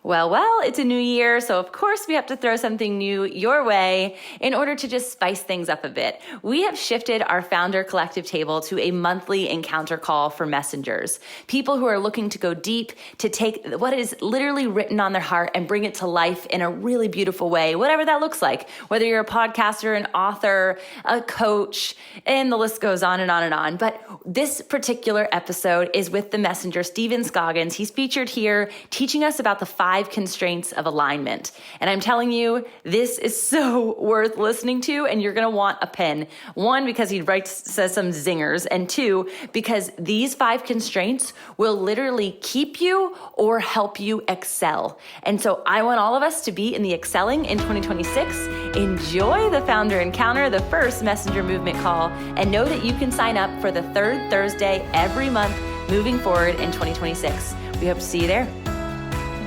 Well, it's a new year, so of course we have to throw something new your way in order to just spice things up a bit. We have shifted our Founder Collective table to a monthly encounter call for messengers, people who are looking to go deep, to take what is literally written on their heart and bring it to life in a really beautiful way, whatever that looks like, whether you're a podcaster, an author, a coach, and the list goes on and on and on. But this particular episode is with the messenger, Steven Scoggins. He's featured here teaching us about the 5 constraints of alignment. And I'm telling you, this is so worth listening to, and you're going to want a pen. 1, because he says some zingers, and 2, because these 5 constraints will literally keep you or help you excel. And so I want all of us to be in the excelling in 2026. Enjoy the Founder Encounter, the first messenger movement call, and know that you can sign up for the 3rd Thursday every month moving forward in 2026. We hope to see you there.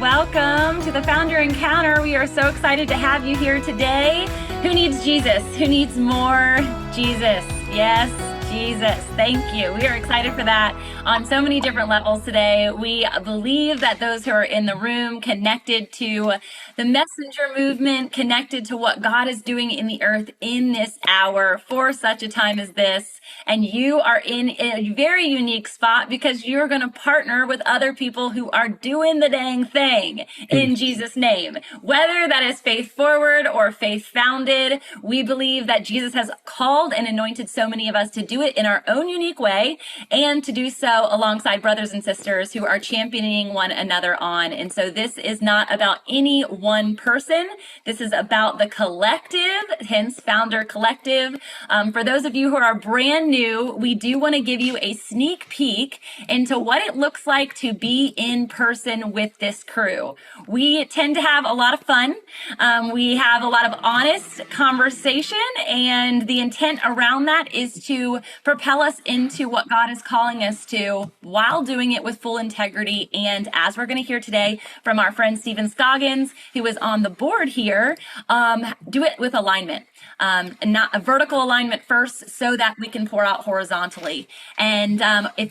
Welcome to the Founder Encounter. We are so excited to have you here today. Who needs Jesus? Who needs more Jesus? Yes, Jesus. Thank you. We are excited for that on so many different levels today. We believe that those who are in the room connected to the messenger movement, connected to what God is doing in the earth in this hour for such a time as this. And you are in a very unique spot because you're going to partner with other people who are doing the dang thing in Jesus' name. Whether that is faith forward or faith founded, we believe that Jesus has called and anointed so many of us to do it in our own unique way and to do so alongside brothers and sisters who are championing one another on. And so this is not about any one person. This is about the collective, hence Founder Collective. For those of you who are brand new, we do want to give you a sneak peek into what it looks like to be in person with this crew. We tend to have a lot of fun. We have a lot of honest conversation, and the intent around that is to propel us into what God is calling us to while doing it with full integrity. And as we're going to hear today from our friend Steven Scoggins, who is on the board here, do it with alignment. And not a vertical alignment first so that we can pour out horizontally. And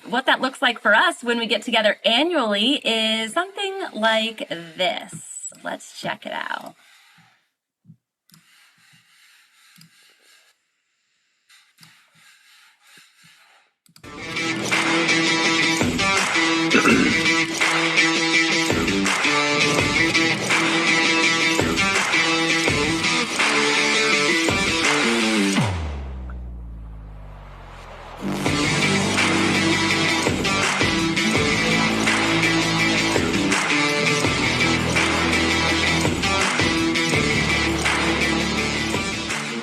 what that looks like for us when we get together annually is something like this. Let's check it out.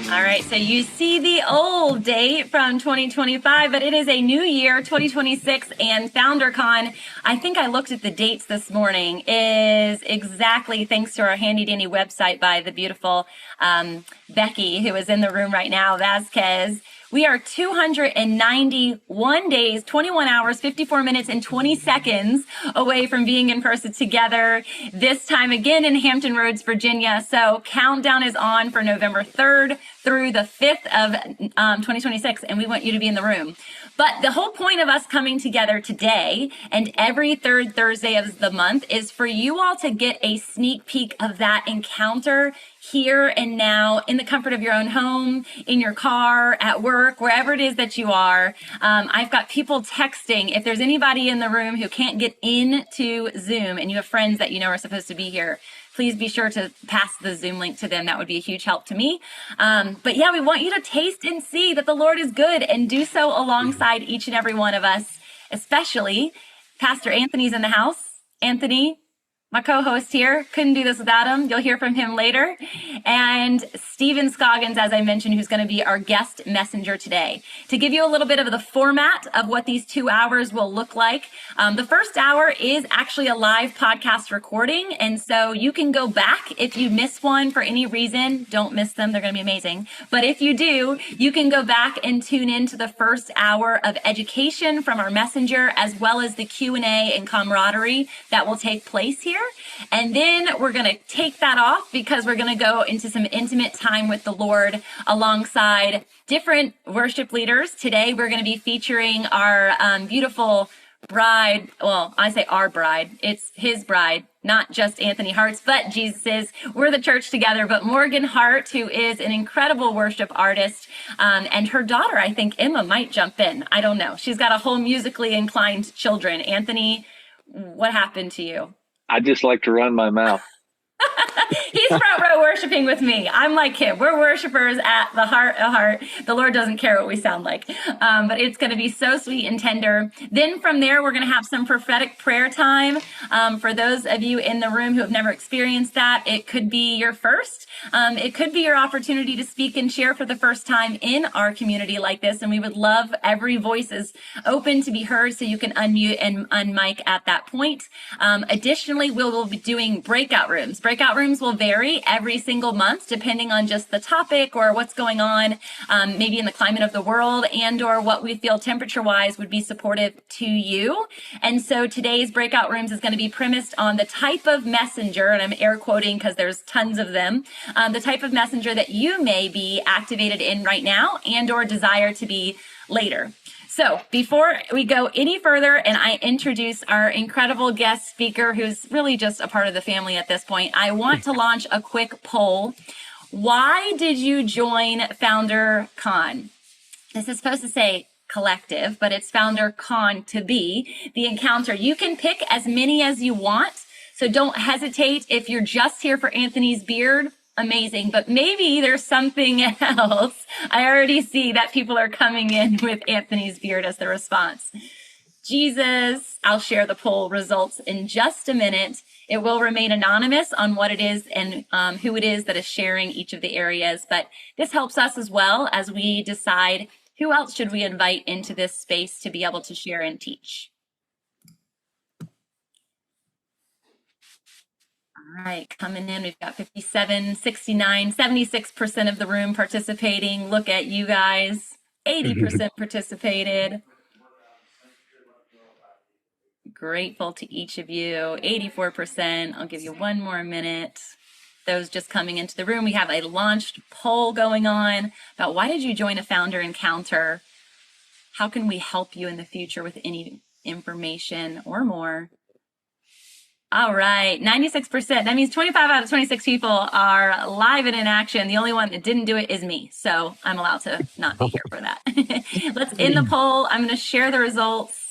All right, so you see the old date from 2025, but it is a new year, 2026, and FounderCon, I think I looked at the dates this morning, is exactly thanks to our handy dandy website by the beautiful Becky, who is in the room right now, Vasquez. We are 291 days, 21 hours, 54 minutes, and 20 seconds away from being in person together, this time again in Hampton Roads, Virginia. So countdown is on for November 3rd through the 5th of 2026, and we want you to be in the room. But the whole point of us coming together today and every 3rd Thursday of the month is for you all to get a sneak peek of that encounter here and now in the comfort of your own home, in your car, at work, wherever it is that you are. I've got people texting. If there's anybody in the room who can't get into Zoom and you have friends that you know are supposed to be here, please be sure to pass the Zoom link to them. That would be a huge help to me. But yeah, we want you to taste and see that the Lord is good and do so alongside each and every one of us, especially Pastor Anthony's in the house. Anthony, my co-host here, couldn't do this without him. You'll hear from him later. And Steven Scoggins, as I mentioned, who's going to be our guest messenger today. To give you a little bit of the format of what these 2 hours will look like, the first hour is actually a live podcast recording. And so you can go back if you miss one for any reason. Don't miss them. They're going to be amazing. But if you do, you can go back and tune into the first hour of education from our messenger, as well as the Q&A and camaraderie that will take place here. And then we're going to take that off because we're going to go into some intimate time with the Lord alongside different worship leaders. Today, we're going to be featuring our beautiful bride. Well, I say our bride. It's his bride, not just Anthony Hart's, but Jesus's. We're the church together, but Morgan Hart, who is an incredible worship artist, and her daughter, I think Emma, might jump in. I don't know. She's got a whole musically inclined children. Anthony, what happened to you? I just like to run my mouth. He's front row worshiping with me. I'm like him. We're worshipers at the heart of heart. The Lord doesn't care what we sound like. But it's going to be so sweet and tender. Then from there, we're going to have some prophetic prayer time. For those of you in the room who have never experienced that, it could be your first. It could be your opportunity to speak and share for the first time in our community like this. And we would love every voice is open to be heard, so you can unmute and unmic at that point. Additionally, we'll be doing breakout rooms. Breakout rooms will vary every single month depending on just the topic or what's going on, maybe in the climate of the world, and or what we feel temperature wise would be supportive to you. And so today's breakout rooms is going to be premised on the type of messenger, and I'm air quoting because there's tons of them, the type of messenger that you may be activated in right now and or desire to be later. So before we go any further and I introduce our incredible guest speaker, who's really just a part of the family at this point, I want to launch a quick poll. Why did you join FounderCon? This is supposed to say collective, but it's FounderCon to be the encounter. You can pick as many as you want, so don't hesitate. If you're just here for Anthony's beard, amazing, but maybe there's something else. I already see that people are coming in with Anthony's beard as the response. Jesus, I'll share the poll results in just a minute. It will remain anonymous on what it is and who it is that is sharing each of the areas, but this helps us as well as we decide who else should we invite into this space to be able to share and teach. All right, coming in, we've got 57, 69, 76% of the room participating. Look at you guys, 80% participated. Grateful to each of you, 84%. I'll give you one more minute. Those just coming into the room, we have a launched poll going on about why did you join a founder encounter? How can we help you in the future with any information or more? All right, 96%. That means 25 out of 26 people are live and in action. The only one that didn't do it is me. So I'm allowed to not be here for that. Let's end the poll. I'm going to share the results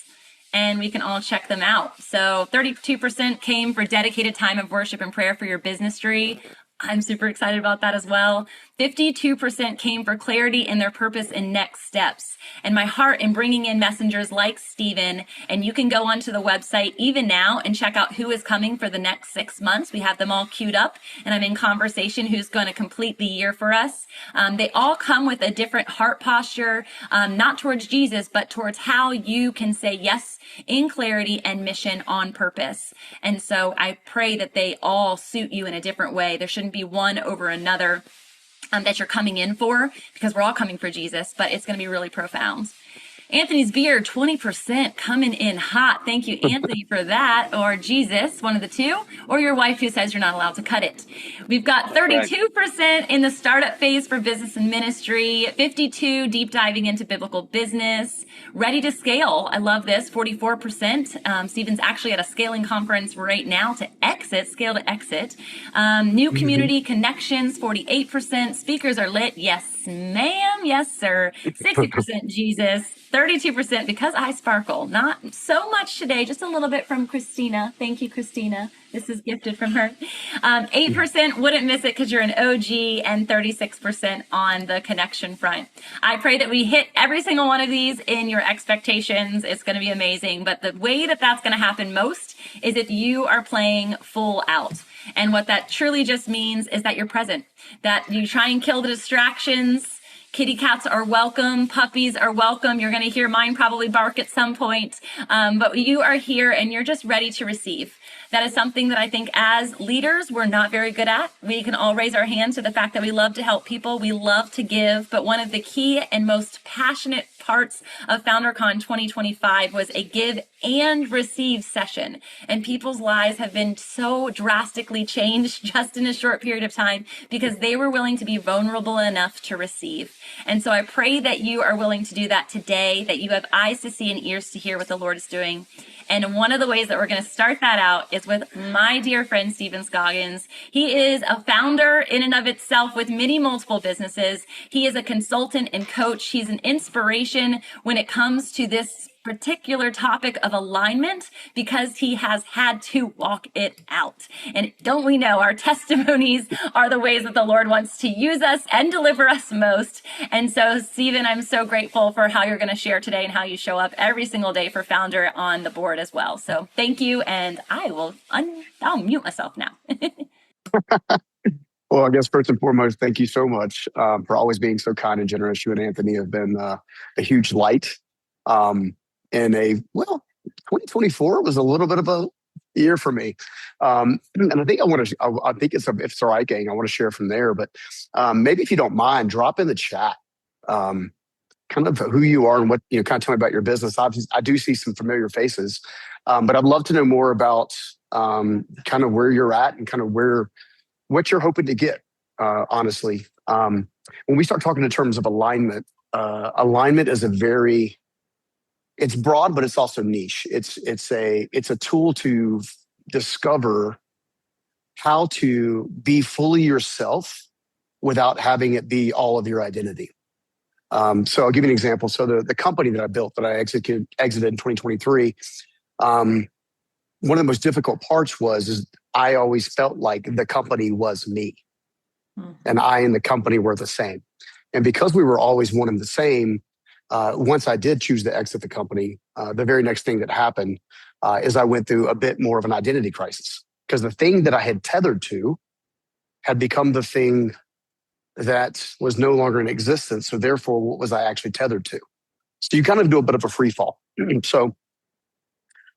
and we can all check them out. So 32% came for dedicated time of worship and prayer for your business tree. I'm super excited about that as well. 52% came for clarity in their purpose and next steps. And my heart in bringing in messengers like Steven. And you can go onto the website even now and check out who is coming for the next 6 months. We have them all queued up and I'm in conversation who's going to complete the year for us. They all come with a different heart posture, not towards Jesus, but towards how you can say yes in clarity and mission on purpose. And so I pray that they all suit you in a different way. There shouldn't be one over another that you're coming in for, because we're all coming for Jesus, but it's going to be really profound. Anthony's beard, 20% coming in hot. Thank you, Anthony, for that. Or Jesus, one of the two, or your wife who says you're not allowed to cut it. We've got 32% in the startup phase for business and ministry, 52 deep diving into biblical business, ready to scale. I love this, 44%. Steven's actually at a scaling conference right now to scale to exit. New community connections, 48%. Speakers are lit. Yes, ma'am. Yes, sir. 60% Jesus. 32% because I sparkle. Not so much today, just a little bit from Christina. Thank you, Christina. This is gifted from her. 8% wouldn't miss it because you're an OG, and 36% on the connection front. I pray that we hit every single one of these in your expectations. It's going to be amazing. But the way that that's going to happen most is if you are playing full out. And what that truly just means is that you're present, that you try and kill the distractions. Kitty cats are welcome. Puppies are welcome. You're going to hear mine probably bark at some point. But you are here and you're just ready to receive. That is something that I think as leaders, we're not very good at. We can all raise our hands to the fact that we love to help people. We love to give. But one of the key and most passionate parts of FounderCon 2025 was a give and receive session. And people's lives have been so drastically changed just in a short period of time because they were willing to be vulnerable enough to receive. And so I pray that you are willing to do that today, that you have eyes to see and ears to hear what the Lord is doing. And one of the ways that we're going to start that out is with my dear friend, Steven Scoggins. He is a founder in and of itself with many multiple businesses. He is a consultant and coach. He's an inspiration when it comes to this particular topic of alignment because he has had to walk it out. And don't we know our testimonies are the ways that the Lord wants to use us and deliver us most. And so, Steven, I'm so grateful for how you're going to share today and how you show up every single day for Founder on the board as well. So thank you. And I'll mute myself now. Well, I guess first and foremost, thank you so much for always being so kind and generous. You and Anthony have been a huge light. 2024 was a little bit of a year for me. And I think I think if it's all right, gang, I want to share from there. But maybe if you don't mind, drop in the chat kind of who you are and what, kind of tell me about your business. Obviously, I do see some familiar faces, but I'd love to know more about kind of where you're at and kind of what you're hoping to get, honestly. When we start talking in terms of alignment, alignment is it's broad, but it's also niche. It's a tool to discover how to be fully yourself without having it be all of your identity. So I'll give you an example. So the company that I built that I exited in 2023, one of the most difficult parts is I always felt like the company was me, and I and the company were the same. And because we were always one and the same, once I did choose to exit the company, the very next thing that happened is I went through a bit more of an identity crisis because the thing that I had tethered to had become the thing that was no longer in existence. So therefore, what was I actually tethered to? So you kind of do a bit of a free fall. So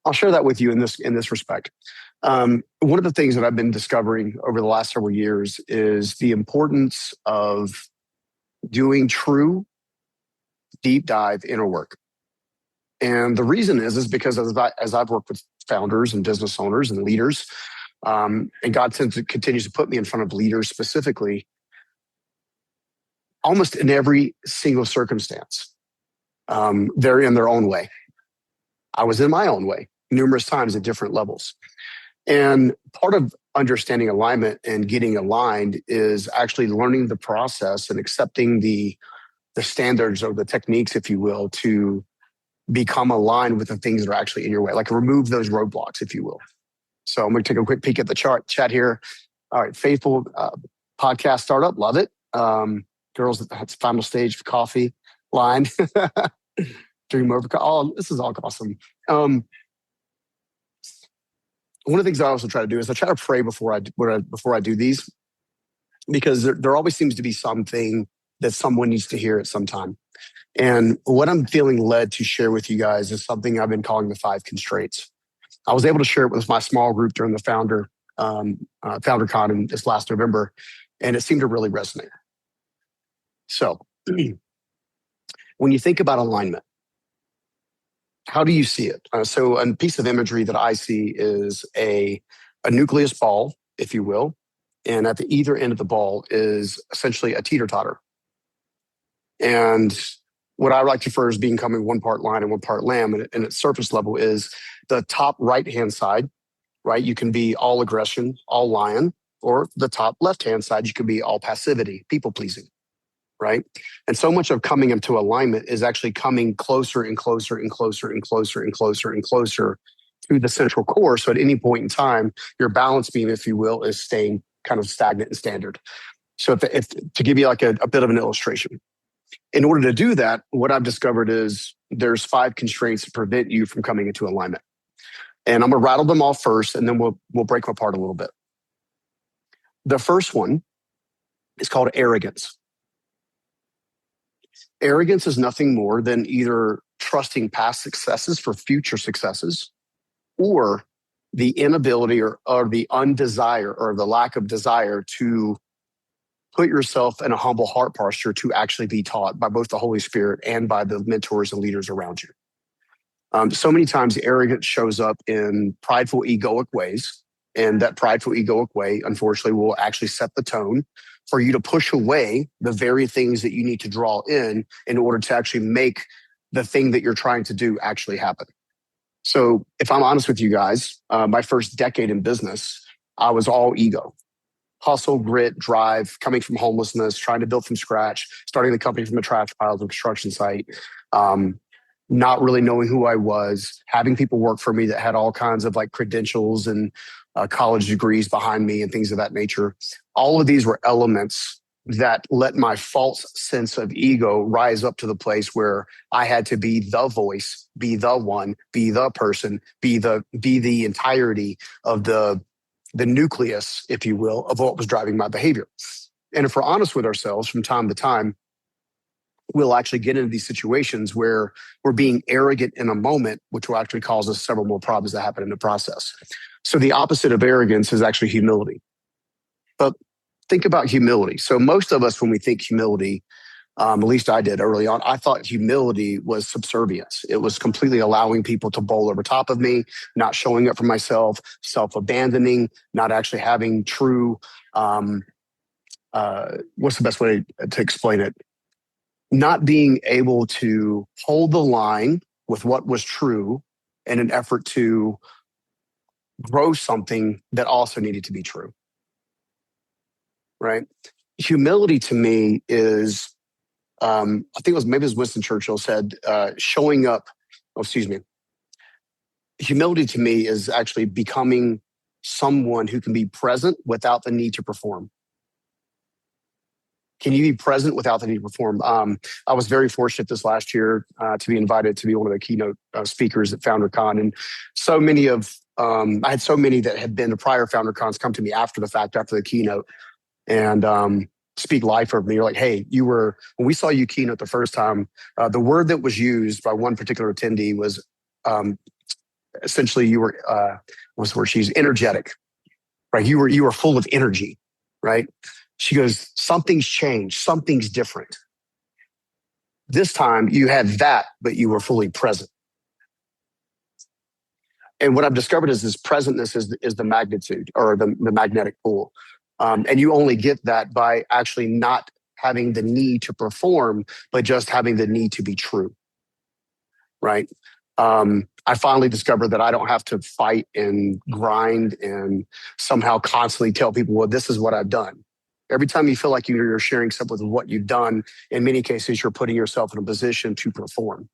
I'll share that with you in this respect. One of the things that I've been discovering over the last several years is the importance of doing true deep dive inner work. And the reason is because as I've worked with founders and business owners and leaders, and God continues to put me in front of leaders specifically, almost in every single circumstance, they're in their own way. I was in my own way numerous times at different levels. And part of understanding alignment and getting aligned is actually learning the process and accepting the standards or the techniques, if you will, to become aligned with the things that are actually in your way, like remove those roadblocks, if you will. So I'm going to take a quick peek at the chat here. All right, faithful podcast startup, love it. Girls at the final stage of coffee line. Dream over. Oh, this is all awesome. One of the things I also try to do is I try to pray before I do these, because there always seems to be something that someone needs to hear at some time. And what I'm feeling led to share with you guys is something I've been calling the 5 constraints. I was able to share it with my small group during the FounderCon in this last November, and it seemed to really resonate. So when you think about alignment, how do you see it? So a piece of imagery that I see is a nucleus ball, if you will, and at the either end of the ball is essentially a teeter-totter. And what I like to refer as becoming one part lion and one part lamb, and its surface level is the top right-hand side, right? You can be all aggression, all lion, or the top left-hand side, you can be all passivity, people-pleasing, right? And so much of coming into alignment is actually coming closer and closer and closer and closer and closer and closer to the central core. So at any point in time, your balance beam, if you will, is staying kind of stagnant and standard. So if to give you like a bit of an illustration, in order to do that, what I've discovered is there's 5 constraints that prevent you from coming into alignment. And I'm going to rattle them off first, and then we'll break them apart a little bit. The first one is called arrogance. Arrogance is nothing more than either trusting past successes for future successes, or the inability or the undesire or the lack of desire to put yourself in a humble heart posture to actually be taught by both the Holy Spirit and by the mentors and leaders around you. So many times arrogance shows up in prideful, egoic ways. And that prideful, egoic way, unfortunately, will actually set the tone for you to push away the very things that you need to draw in order to actually make the thing that you're trying to do actually happen. So if I'm honest with you guys, my first decade in business, I was all ego. Hustle, grit, drive, coming from homelessness, trying to build from scratch, starting the company from a trash pile to a construction site, not really knowing who I was, having people work for me that had all kinds of like credentials and college degrees behind me and things of that nature. All of these were elements that let my false sense of ego rise up to the place where I had to be the voice, be the one, be the person, be the entirety of the nucleus, if you will, of what was driving my behavior. And if we're honest with ourselves from time to time, we'll actually get into these situations where we're being arrogant in a moment, which will actually cause us several more problems that happen in the process. So the opposite of arrogance is actually humility. But think about humility. So most of us, when we think humility, at least I did early on, I thought humility was subservience. It was completely allowing people to bowl over top of me, not showing up for myself, self-abandoning, not actually having true, what's the best way to explain it? Not being able to hold the line with what was true in an effort to grow something that also needed to be true, right? Humility to me is, I think it was Winston Churchill said, showing up, humility to me is actually becoming someone who can be present without the need to perform. Can you be present without the need to perform? I was very fortunate this last year to be invited to be one of the keynote speakers at FounderCon. And so many of, I had so many that had been the prior FounderCons come to me after the fact, after the keynote, and speak life over me. You're like, hey, when we saw you keynote the first time, the word that was used by one particular attendee was essentially you were, what's the word? She's energetic, right? You were full of energy, right? She goes, something's changed. Something's different. This time you had that, but you were fully present. And what I've discovered is this presentness is the magnitude or the magnetic pull. And you only get that by actually not having the need to perform, but just having the need to be true, right? I finally discovered that I don't have to fight and grind and somehow constantly tell people, well, this is what I've done. Every time you feel like you're sharing something with what you've done, in many cases, you're putting yourself in a position to perform,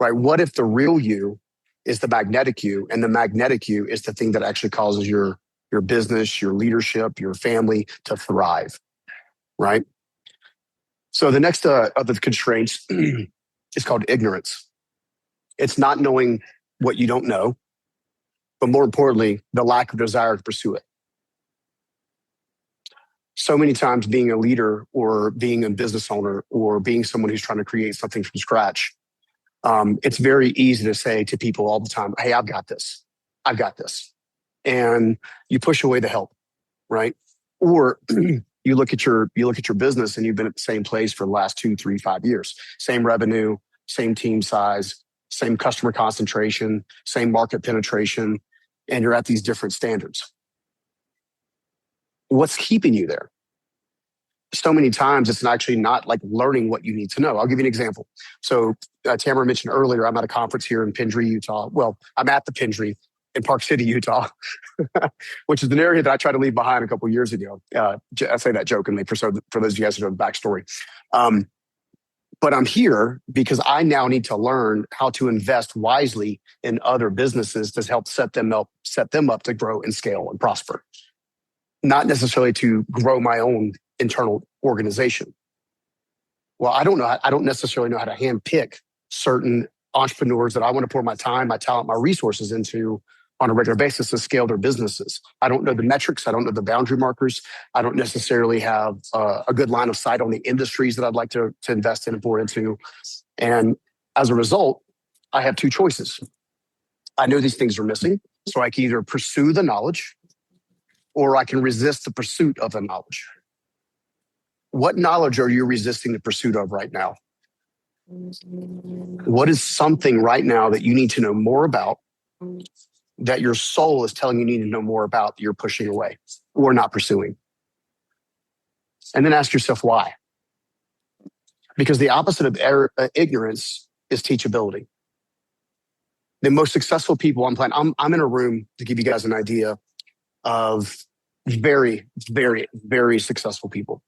right? What if the real you is the magnetic you, and the magnetic you is the thing that actually causes your business, your leadership, your family to thrive, right? So the next of the constraints is called ignorance. It's not knowing what you don't know, but more importantly, the lack of desire to pursue it. So many times being a leader or being a business owner or being someone who's trying to create something from scratch, it's very easy to say to people all the time, hey, I've got this. I've got this. And you push away the help, right? Or you look at your business and you've been at the same place for the last 2, 3, 5 years. Same revenue, same team size, same customer concentration, same market penetration, and you're at these different standards. What's keeping you there? So many times it's actually not like learning what you need to know. I'll give you an example. So Tamra mentioned earlier, I'm at a conference here in Pendry, Utah. Well, I'm at the Pendry in Park City, Utah, which is an area that I tried to leave behind a couple of years ago. I say that jokingly for those of you guys who know the backstory. But I'm here because I now need to learn how to invest wisely in other businesses to help set them up to grow and scale and prosper. Not necessarily to grow my own internal organization. Well, I don't necessarily know how to handpick certain entrepreneurs that I want to pour my time, my talent, my resources into on a regular basis to scale their businesses. I don't know the metrics. I don't know the boundary markers. I don't necessarily have a good line of sight on the industries that I'd like to invest in and pour into. And as a result, I have 2 choices. I know these things are missing, so I can either pursue the knowledge or I can resist the pursuit of the knowledge. What knowledge are you resisting the pursuit of right now? What is something right now that you need to know more about, that your soul is telling you need to know more about, that you're pushing away or not pursuing? And then ask yourself why. Because the opposite of ignorance is teachability. The most successful people on planet, I'm in a room to give you guys an idea of very, very, very successful people.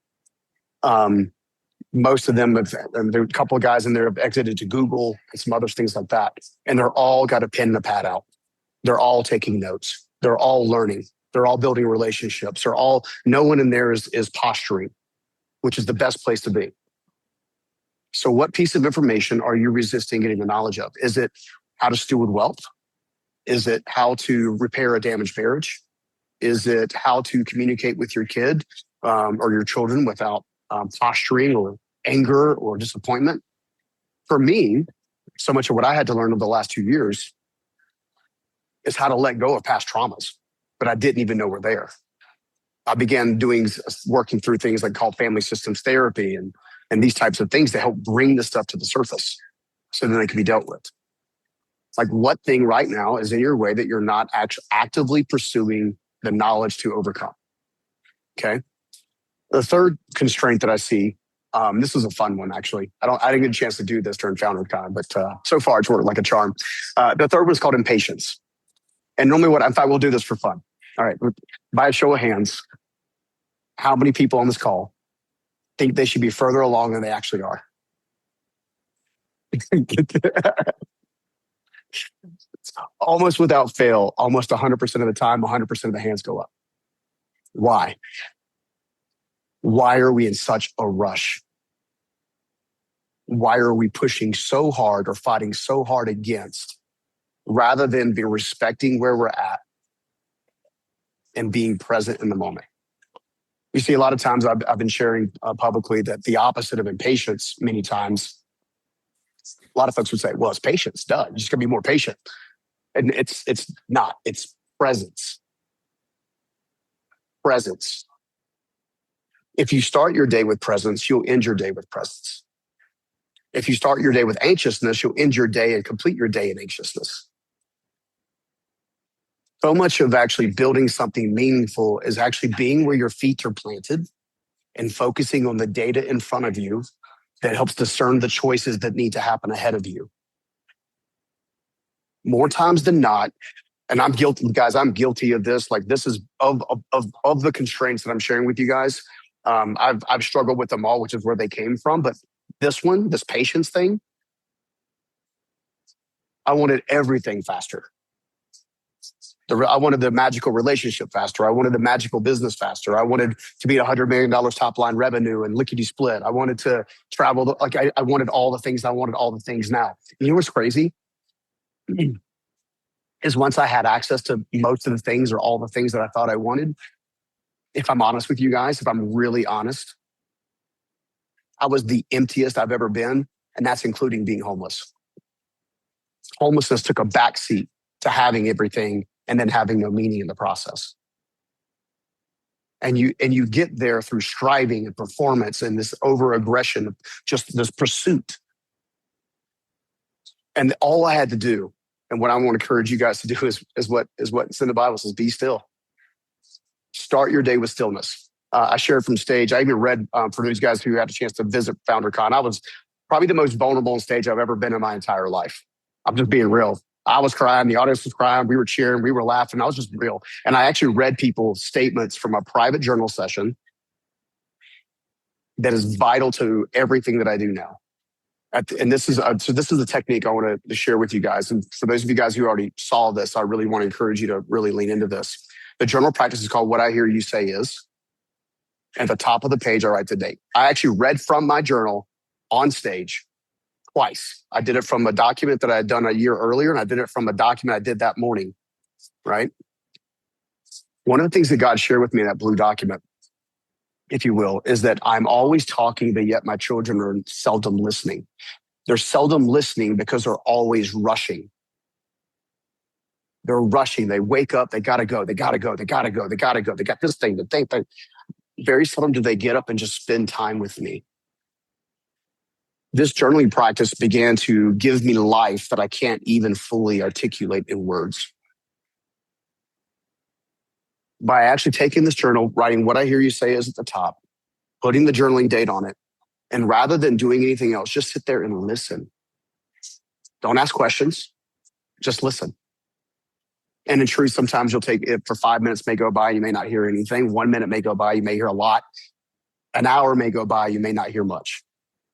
Most of them and there are a couple of guys in there have exited to Google and some other things like that. And they're all got a pen and a pad out. They're all taking notes. They're all learning. They're all building relationships. No one in there is posturing, which is the best place to be. So what piece of information are you resisting getting the knowledge of? Is it how to steward wealth? Is it how to repair a damaged marriage? Is it how to communicate with your kid or your children without posturing or anger or disappointment? For me, so much of what I had to learn over the last 2 years is how to let go of past traumas, but I didn't even know were there. I began working through things like called family systems therapy and these types of things to help bring this stuff to the surface so then they can be dealt with. Like, what thing right now is in your way that you're not actively pursuing the knowledge to overcome? Okay. The third constraint that I see, this is a fun one, actually. I didn't get a chance to do this during FounderCon, but so far it's worked like a charm. The third one is called impatience. And normally in fact, we'll do this for fun. All right. By a show of hands, how many people on this call think they should be further along than they actually are? Almost without fail, almost 100% of the time, 100% of the hands go up. Why? Why are we in such a rush? Why are we pushing so hard or fighting so hard against, rather than be respecting where we're at and being present in the moment? You see, a lot of times I've been sharing publicly that the opposite of impatience many times, a lot of folks would say, well, it's patience, duh. You're just going to be more patient. And it's not. It's presence. Presence. If you start your day with presence, you'll end your day with presence. If you start your day with anxiousness, you'll end your day and complete your day in anxiousness. So much of actually building something meaningful is actually being where your feet are planted and focusing on the data in front of you that helps discern the choices that need to happen ahead of you. More times than not, and I'm guilty, guys, I'm guilty of this. Like, this is of the constraints that I'm sharing with you guys. I've struggled with them all, which is where they came from. But this patience thing, I wanted everything faster. I wanted the magical relationship faster. I wanted the magical business faster. I wanted to be $100 million top line revenue and lickety split. I wanted to travel. I wanted all the things. I wanted all the things now. You know what's crazy? Is once I had access to most of the things or all the things that I thought I wanted, if I'm honest with you guys, if I'm really honest, I was the emptiest I've ever been. And that's including being homeless. Homelessness took a backseat to having everything and then having no meaning in the process. And you get there through striving and performance and this over-aggression, just this pursuit. And all I had to do, and what I want to encourage you guys to do is what's in the Bible says, be still. Start your day with stillness. I shared from stage. I even read for those guys who had a chance to visit FounderCon. I was probably the most vulnerable on stage I've ever been in my entire life. I'm just being real. I was crying. The audience was crying. We were cheering. We were laughing. I was just real. And I actually read people's statements from a private journal session that is vital to everything that I do now. And this is a technique I want to share with you guys. And for those of you guys who already saw this, I really want to encourage you to really lean into this. The journal practice is called What I Hear You Say Is. At the top of the page, I write the date. I actually read from my journal on stage twice. I did it from a document that I had done a year earlier, and I did it from a document I did that morning, right? One of the things that God shared with me in that blue document, if you will, is that I'm always talking, but yet my children are seldom listening. They're seldom listening because they're always rushing. They're rushing. They wake up. They got to go. They got to go. They got to go. They got to go. They got this thing, the thing. Very seldom do they get up and just spend time with me. This journaling practice began to give me life that I can't even fully articulate in words. By actually taking this journal, writing What I Hear You Say Is at the top, putting the journaling date on it, and rather than doing anything else, just sit there and listen. Don't ask questions. Just listen. And in truth, sometimes you'll take it for 5 minutes may go by, you may not hear anything. 1 minute may go by, you may hear a lot. An hour may go by, you may not hear much.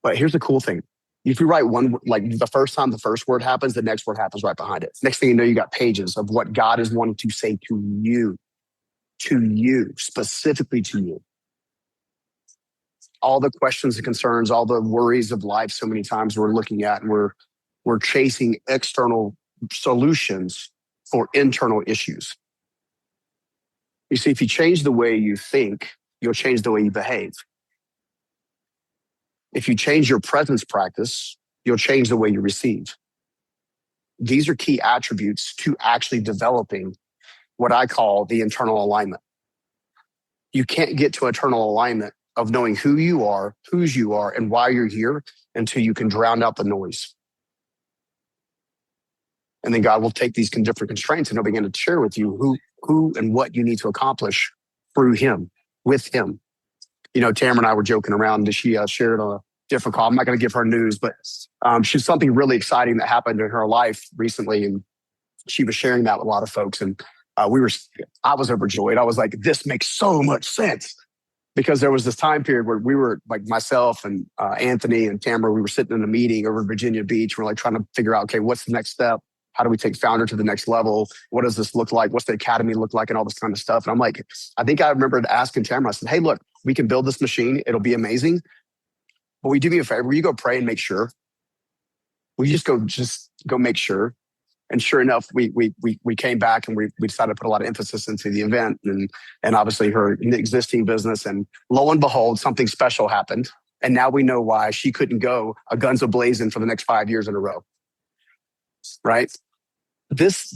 But here's the cool thing. If you write one, like the first time the first word happens, the next word happens right behind it. Next thing you know, you got pages of what God is wanting to say to you, specifically to you. All the questions and concerns, all the worries of life, so many times we're looking at and we're chasing external solutions for internal issues. You see, if you change the way you think, you'll change the way you behave. If you change your presence practice, you'll change the way you receive. These are key attributes to actually developing what I call the internal alignment. You can't get to internal alignment of knowing who you are, whose you are, and why you're here until you can drown out the noise. And then God will take these different constraints and he'll begin to share with you who and what you need to accomplish through him, with him. You know, Tamra and I were joking around that she shared on a different call. I'm not going to give her news, but she's something really exciting that happened in her life recently. And she was sharing that with a lot of folks. And I was overjoyed. I was like, this makes so much sense. Because there was this time period where we were, like myself and Anthony and Tamra, we were sitting in a meeting over Virginia Beach. We're like trying to figure out, okay, what's the next step? How do we take Founder to the next level? What does this look like? What's the academy look like? And all this kind of stuff. And I'm like, I think I remembered asking Tamra, I said, hey, look, we can build this machine. It'll be amazing. But will you do me a favor? Will you go pray and make sure? Will you just go make sure? And sure enough, we came back and we decided to put a lot of emphasis into the event and obviously her existing business. And lo and behold, something special happened. And now we know why she couldn't go a guns a-blazing for the next 5 years in a row. Right? This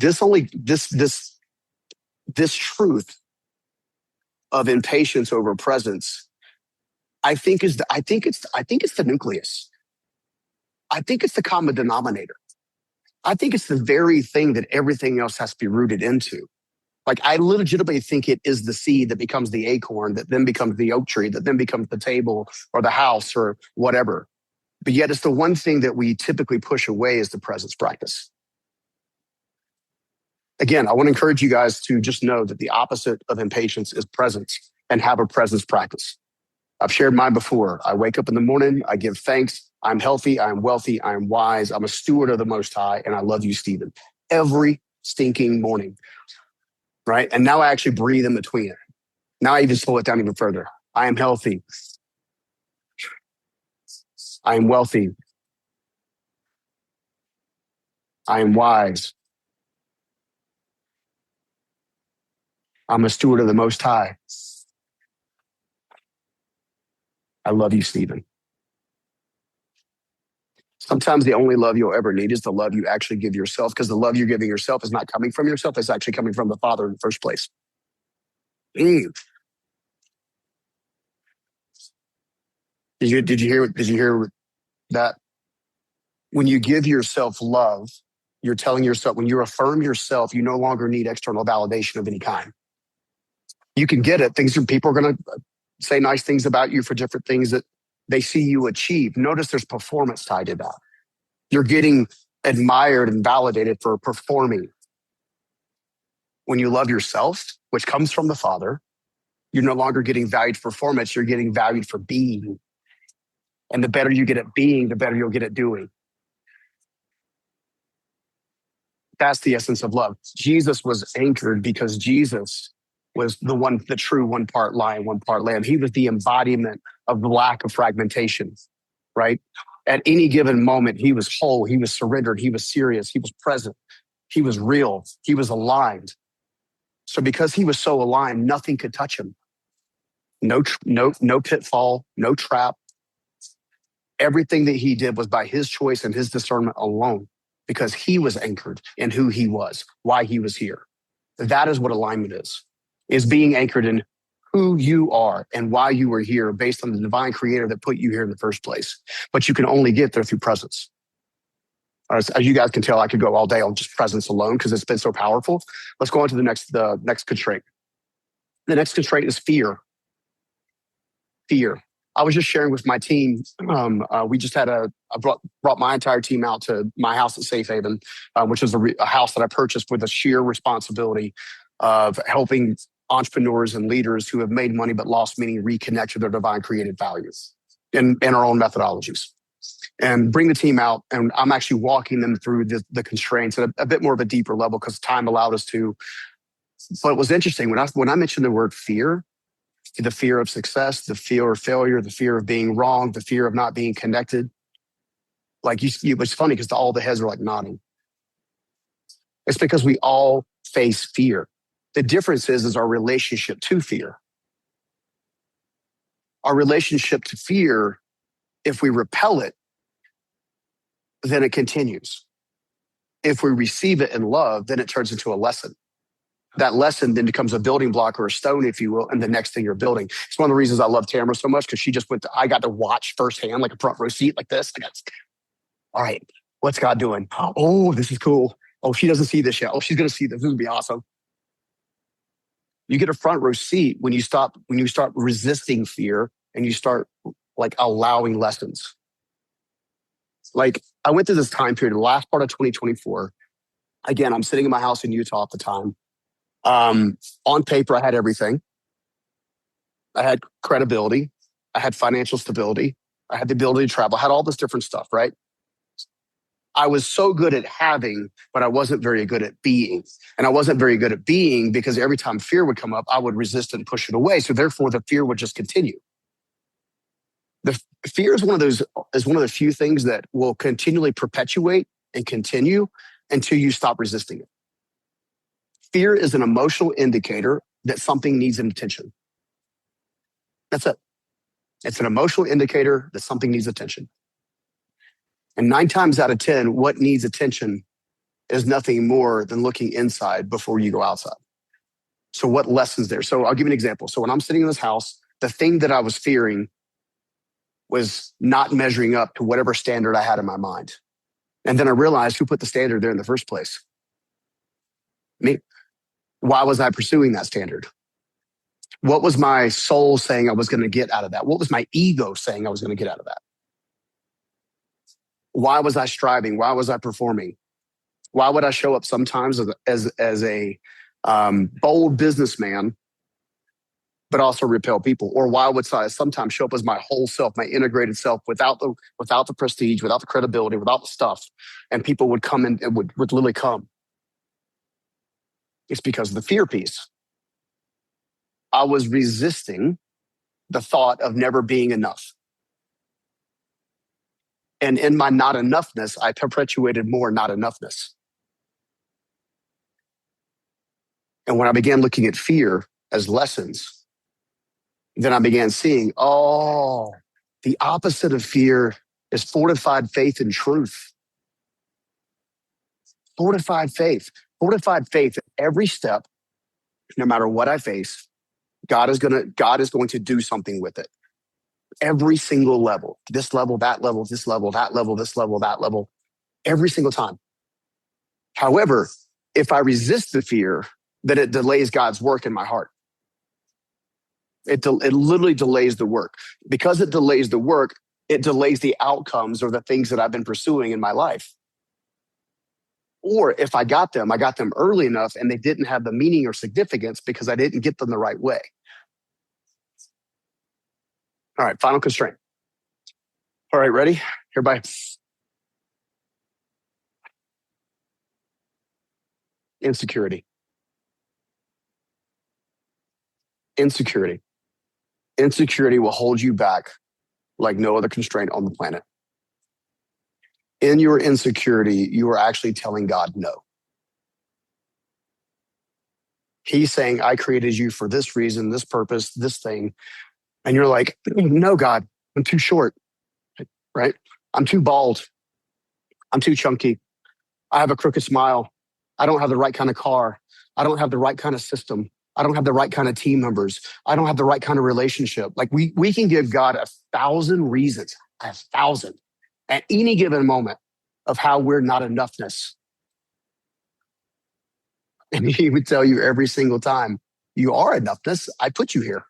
truth of impatience over presence, I think it's the nucleus. I think it's the common denominator. I think it's the very thing that everything else has to be rooted into. Like, I legitimately think it is the seed that becomes the acorn, that then becomes the oak tree, that then becomes the table or the house or whatever. But yet it's the one thing that we typically push away is the presence practice. Again, I want to encourage you guys to just know that the opposite of impatience is presence, and have a presence practice. I've shared mine before. I wake up in the morning, I give thanks. I'm healthy, I'm wealthy, I'm wise, I'm a steward of the Most High, and I love you, Steven. Every stinking morning, right? And now I actually breathe in between it. Now I even slow it down even further. I am healthy. I am wealthy. I am wise. I'm a steward of the Most High. I love you, Steven. Sometimes the only love you'll ever need is the love you actually give yourself, because the love you're giving yourself is not coming from yourself. It's actually coming from the Father in the first place. Did you hear that? When you give yourself love, you're telling yourself, when you affirm yourself, you no longer need external validation of any kind. You can get it. People are going to say nice things about you for different things that they see you achieve. Notice there's performance tied to that. You're getting admired and validated for performing. When you love yourself, which comes from the Father, you're no longer getting valued for performance. You're getting valued for being. And the better you get at being, the better you'll get at doing. That's the essence of love. Jesus was anchored because Jesus was the true one part lion, one part lamb. He was the embodiment of the lack of fragmentation, right? At any given moment, he was whole, he was surrendered, he was serious, he was present, he was real, he was aligned. So because he was so aligned, nothing could touch him. No pitfall, no trap. Everything that he did was by his choice and his discernment alone, because he was anchored in who he was, why he was here. That is what alignment is being anchored in who you are and why you were here based on the divine creator that put you here in the first place. But you can only get there through presence. As you guys can tell, I could go all day on just presence alone because it's been so powerful. Let's go on to the next constraint. The next constraint is fear. Fear. I was just sharing with my team. We just had I brought my entire team out to my house at Safe Haven, which is a house that I purchased with a sheer responsibility of helping entrepreneurs and leaders who have made money but lost meaning reconnect to their divine created values and our own methodologies. And bring the team out, and I'm actually walking them through the constraints at a bit more of a deeper level because time allowed us to. But it was interesting when I mentioned the word fear, the fear of success, the fear of failure, the fear of being wrong, the fear of not being connected. Like it was funny because all the heads were like nodding. It's because we all face fear. The difference is our relationship to fear. Our relationship to fear, if we repel it, then it continues. If we receive it in love, then it turns into a lesson. That lesson then becomes a building block or a stone, if you will, and the next thing you're building. It's one of the reasons I love Tamra so much because she just I got to watch firsthand, like a front row seat like this. All right, what's God doing? Oh, this is cool. Oh, she doesn't see this yet. Oh, she's going to see this. This will be awesome. You get a front row seat when you start resisting fear and you start like allowing lessons. Like I went through this time period, the last part of 2024. Again, I'm sitting in my house in Utah at the time. On paper, I had everything. I had credibility. I had financial stability. I had the ability to travel. I had all this different stuff, right? I was so good at having, but I wasn't very good at being. And I wasn't very good at being because every time fear would come up, I would resist it and push it away. So therefore, the fear would just continue. The fear is one of the few things that will continually perpetuate and continue until you stop resisting it. Fear is an emotional indicator that something needs attention. That's it. It's an emotional indicator that something needs attention. And 9 times out of 10, what needs attention is nothing more than looking inside before you go outside. So what lessons there? So I'll give you an example. So when I'm sitting in this house, the thing that I was fearing was not measuring up to whatever standard I had in my mind. And then I realized who put the standard there in the first place. Me. Why was I pursuing that standard? What was my soul saying I was going to get out of that? What was my ego saying I was going to get out of that? Why was I striving? Why was I performing? Why would I show up sometimes as a bold businessman, but also repel people? Or why would I sometimes show up as my whole self, my integrated self, without the prestige, without the credibility, without the stuff, and people would come in and would literally come? It's because of the fear piece. I was resisting the thought of never being enough. And in my not enoughness, I perpetuated more not enoughness. And when I began looking at fear as lessons, then I began seeing, the opposite of fear is fortified faith and truth. Fortified faith. Fortified faith at every step, no matter what I face, God is going to do something with it. Every single level, this level, that level, this level, that level, this level, that level, every single time. However, if I resist the fear, then it delays God's work in my heart. It literally delays the work. Because it delays the work, it delays the outcomes or the things that I've been pursuing in my life. Or if I got them early enough and they didn't have the meaning or significance because I didn't get them the right way. All right, final constraint. All right, ready? Everybody. Insecurity. Insecurity. Insecurity will hold you back like no other constraint on the planet. In your insecurity, you are actually telling God no. He's saying, I created you for this reason, this purpose, this thing. And you're like, no, God, I'm too short, right? I'm too bald. I'm too chunky. I have a crooked smile. I don't have the right kind of car. I don't have the right kind of system. I don't have the right kind of team members. I don't have the right kind of relationship. Like we can give God 1,000 reasons, 1,000 at any given moment of how we're not enoughness. And he would tell you every single time, you are enoughness. I put you here.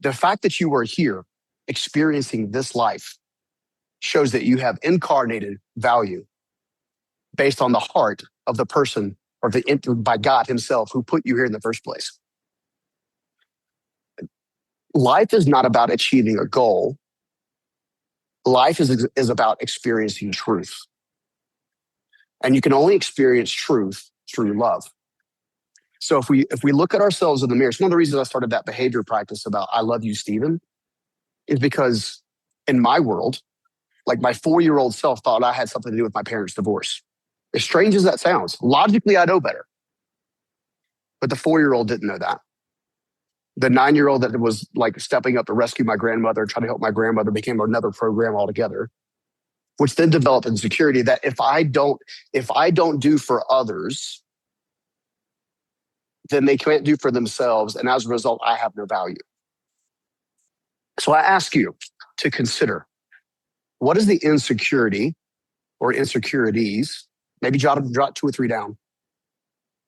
The fact that you are here experiencing this life shows that you have incarnated value based on the heart of the person or by God himself who put you here in the first place. Life is not about achieving a goal. Life is about experiencing truth. And you can only experience truth through love. So if we look at ourselves in the mirror, it's one of the reasons I started that behavior practice about I love you, Steven, is because in my world, like my 4-year-old self thought I had something to do with my parents' divorce. As strange as that sounds, logically I know better. But the 4-year-old didn't know that. The 9-year-old that was like stepping up to rescue my grandmother, trying to help my grandmother, became another program altogether, which then developed insecurity that if I don't do for others, then they can't do for themselves. And as a result, I have no value. So I ask you to consider, what is the insecurity or insecurities, maybe jot 2 or 3 down,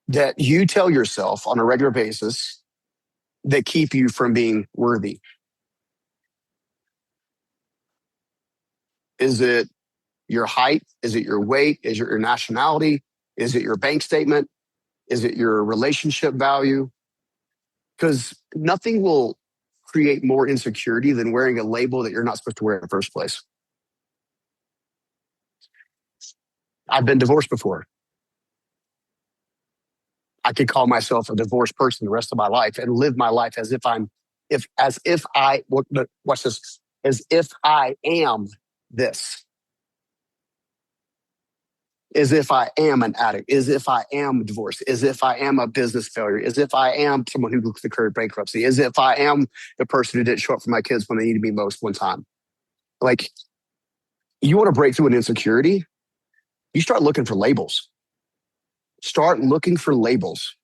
that you tell yourself on a regular basis that keep you from being worthy? Is it your height? Is it your weight? Is it your nationality? Is it your bank statement? Is it your relationship value? Because nothing will create more insecurity than wearing a label that you're not supposed to wear in the first place. I've been divorced before. I could call myself a divorced person the rest of my life and live my life as if I am this, as if I am this, as if I am an addict, as if I am divorced, as if I am a business failure, as if I am someone who declared bankruptcy, as if I am the person who didn't show up for my kids when they needed me most one time. Like, you want to break through an insecurity, you start looking for labels. Start looking for labels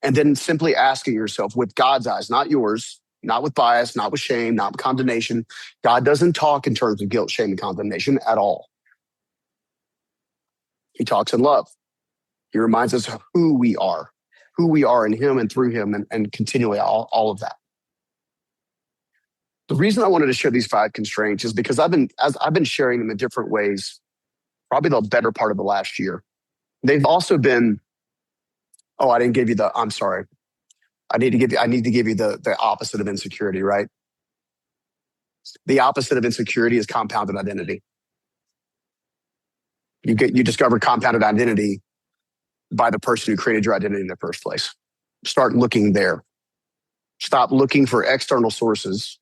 and then simply asking yourself with God's eyes, not yours, not with bias, not with shame, not with condemnation. God doesn't talk in terms of guilt, shame, and condemnation at all. He talks in love. He reminds us of who we are in him and through him and continually all of that. The reason I wanted to share these 5 constraints is because I've been sharing them in different ways, probably the better part of the last year. They've also been, I didn't give you I'm sorry. I need to give you the opposite of insecurity, right? The opposite of insecurity is compounded identity. You discover compounded identity by the person who created your identity in the first place. Start looking there. Stop looking for external sources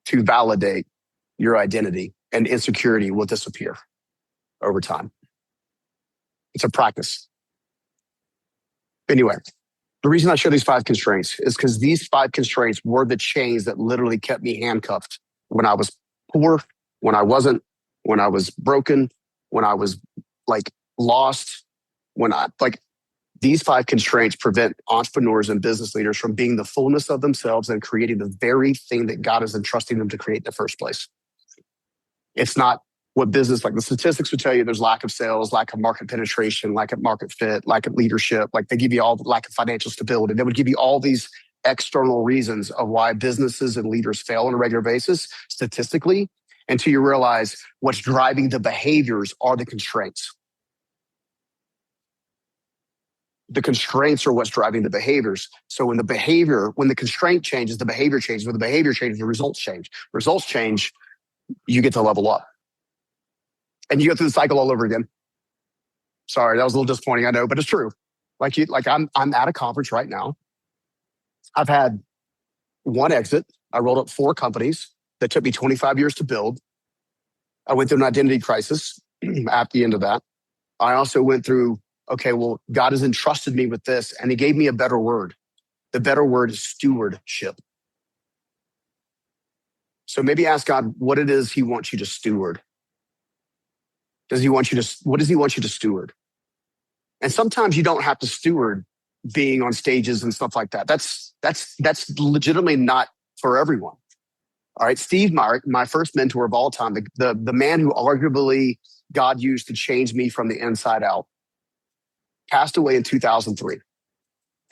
to validate your identity, and insecurity will disappear over time. It's a practice. Anyway, the reason I show these 5 constraints is because these 5 constraints were the chains that literally kept me handcuffed when I was poor, when I wasn't, when I was broken, when I was like lost, these 5 constraints prevent entrepreneurs and business leaders from being the fullness of themselves and creating the very thing that God is entrusting them to create in the first place. It's not what business, like the statistics would tell you, there's lack of sales, lack of market penetration, lack of market fit, lack of leadership. Like they give you all the lack of financial stability. They would give you all these external reasons of why businesses and leaders fail on a regular basis statistically, until you realize what's driving the behaviors are the constraints. The constraints are what's driving the behaviors. So when the constraint changes, the behavior changes. When the behavior changes, the results change. Results change, you get to level up. And you go through the cycle all over again. Sorry, that was a little disappointing, I know, but it's true. I'm at a conference right now. I've had 1 exit. I rolled up 4 companies that took me 25 years to build. I went through an identity crisis at the end of that. I also went through, God has entrusted me with this, and he gave me a better word. The better word is stewardship. So maybe ask God what it is he wants you to steward. What does he want you to steward? And sometimes you don't have to steward being on stages and stuff like that. That's legitimately not for everyone. All right, Steve, my first mentor of all time, the man who arguably God used to change me from the inside out, passed away in 2003.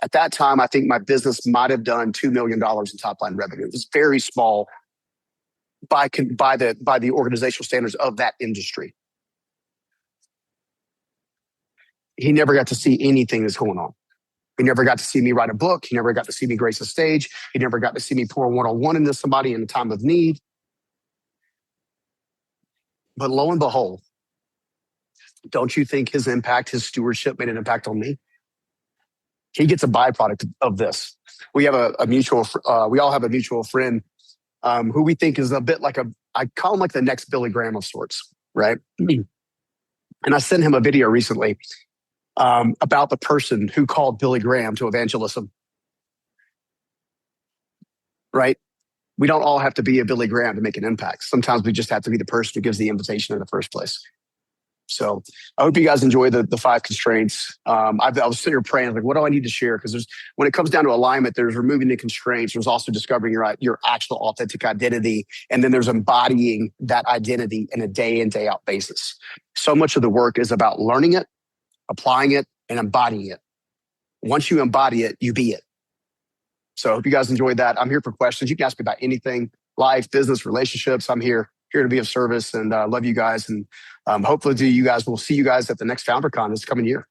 At that time, I think my business might have done $2 million in top line revenue. It was very small by the organizational standards of that industry. He never got to see anything that's going on. He never got to see me write a book. He never got to see me grace a stage. He never got to see me pour one-on-one into somebody in a time of need. But lo and behold, don't you think his impact, his stewardship made an impact on me? He gets a byproduct of this. We have we all have a mutual friend who we think is a bit like I call him like the next Billy Graham of sorts, right? And I sent him a video recently about the person who called Billy Graham to evangelism, right? We don't all have to be a Billy Graham to make an impact. Sometimes we just have to be the person who gives the invitation in the first place. So I hope you guys enjoy the 5 constraints. I was sitting here praying, like, what do I need to share? Because when it comes down to alignment, there's removing the constraints. There's also discovering your actual authentic identity. And then there's embodying that identity in a day in, day out basis. So much of the work is about learning it, applying it, and embodying it. Once you embody it, you be it. So I hope you guys enjoyed that. I'm here for questions. You can ask me about anything, life, business, relationships. I'm here to be of service, and love you guys. And hopefully we'll see you guys at the next FounderCon this coming year.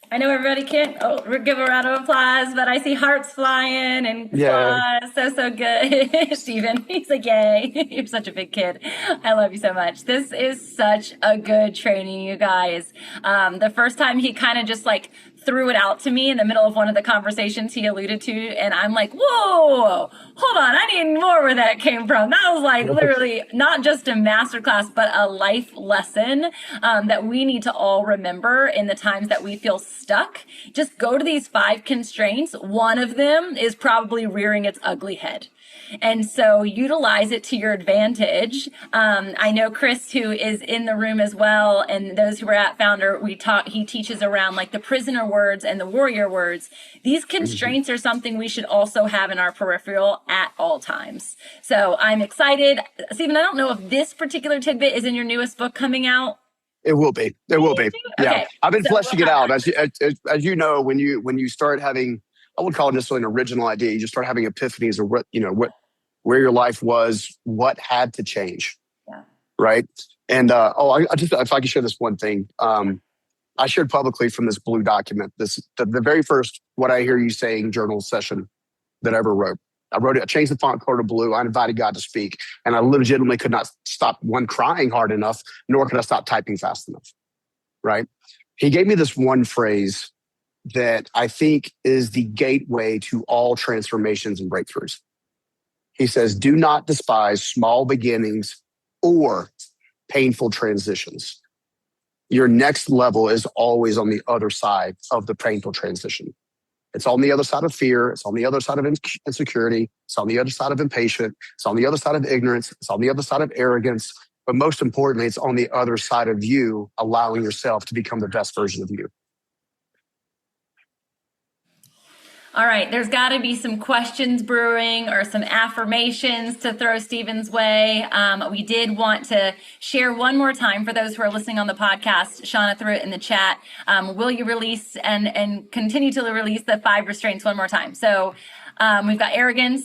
I know everybody can't give a round of applause, but I see hearts flying and applause. So good. Steven, he's like, yay. You're such a big kid. I love you so much. This is such a good training, you guys. The first time he kind of just like threw it out to me in the middle of one of the conversations he alluded to. And I'm like, whoa, hold on. I need more where that came from. That was like literally not just a masterclass, but a life lesson that we need to all remember in the times that we feel stuck. Just go to these 5 constraints. One of them is probably rearing its ugly head. And so utilize it to your advantage. I know Chris, who is in the room as well, and those who were at Founder, he teaches around like the prisoner words and the warrior words. These constraints are something we should also have in our peripheral at all times. So I'm excited. Steven, I don't know if this particular tidbit is in your newest book coming out. It will be. It will be. Yeah. Okay. I've been fleshing it out. As you know, when you start having, I wouldn't call it necessarily an original idea. You just start having epiphanies of where your life was, what had to change. Yeah. Right. And I just, if I could share this one thing, I shared publicly from this blue document, the very first What I Hear You Saying journal session that I ever wrote. I wrote it, I changed the font color to blue. I invited God to speak. And I legitimately could not stop crying hard enough, nor could I stop typing fast enough. Right. He gave me this one phrase that I think is the gateway to all transformations and breakthroughs. He says, do not despise small beginnings or painful transitions. Your next level is always on the other side of the painful transition. It's on the other side of fear. It's on the other side of insecurity. It's on the other side of impatience. It's on the other side of ignorance. It's on the other side of arrogance. But most importantly, it's on the other side of you allowing yourself to become the best version of you. All right, there's got to be some questions brewing or some affirmations to throw Steven's way. We did want to share one more time for those who are listening on the podcast. Shauna threw it in the chat. Will you release and continue to release the 5 restraints one more time? So we've got arrogance,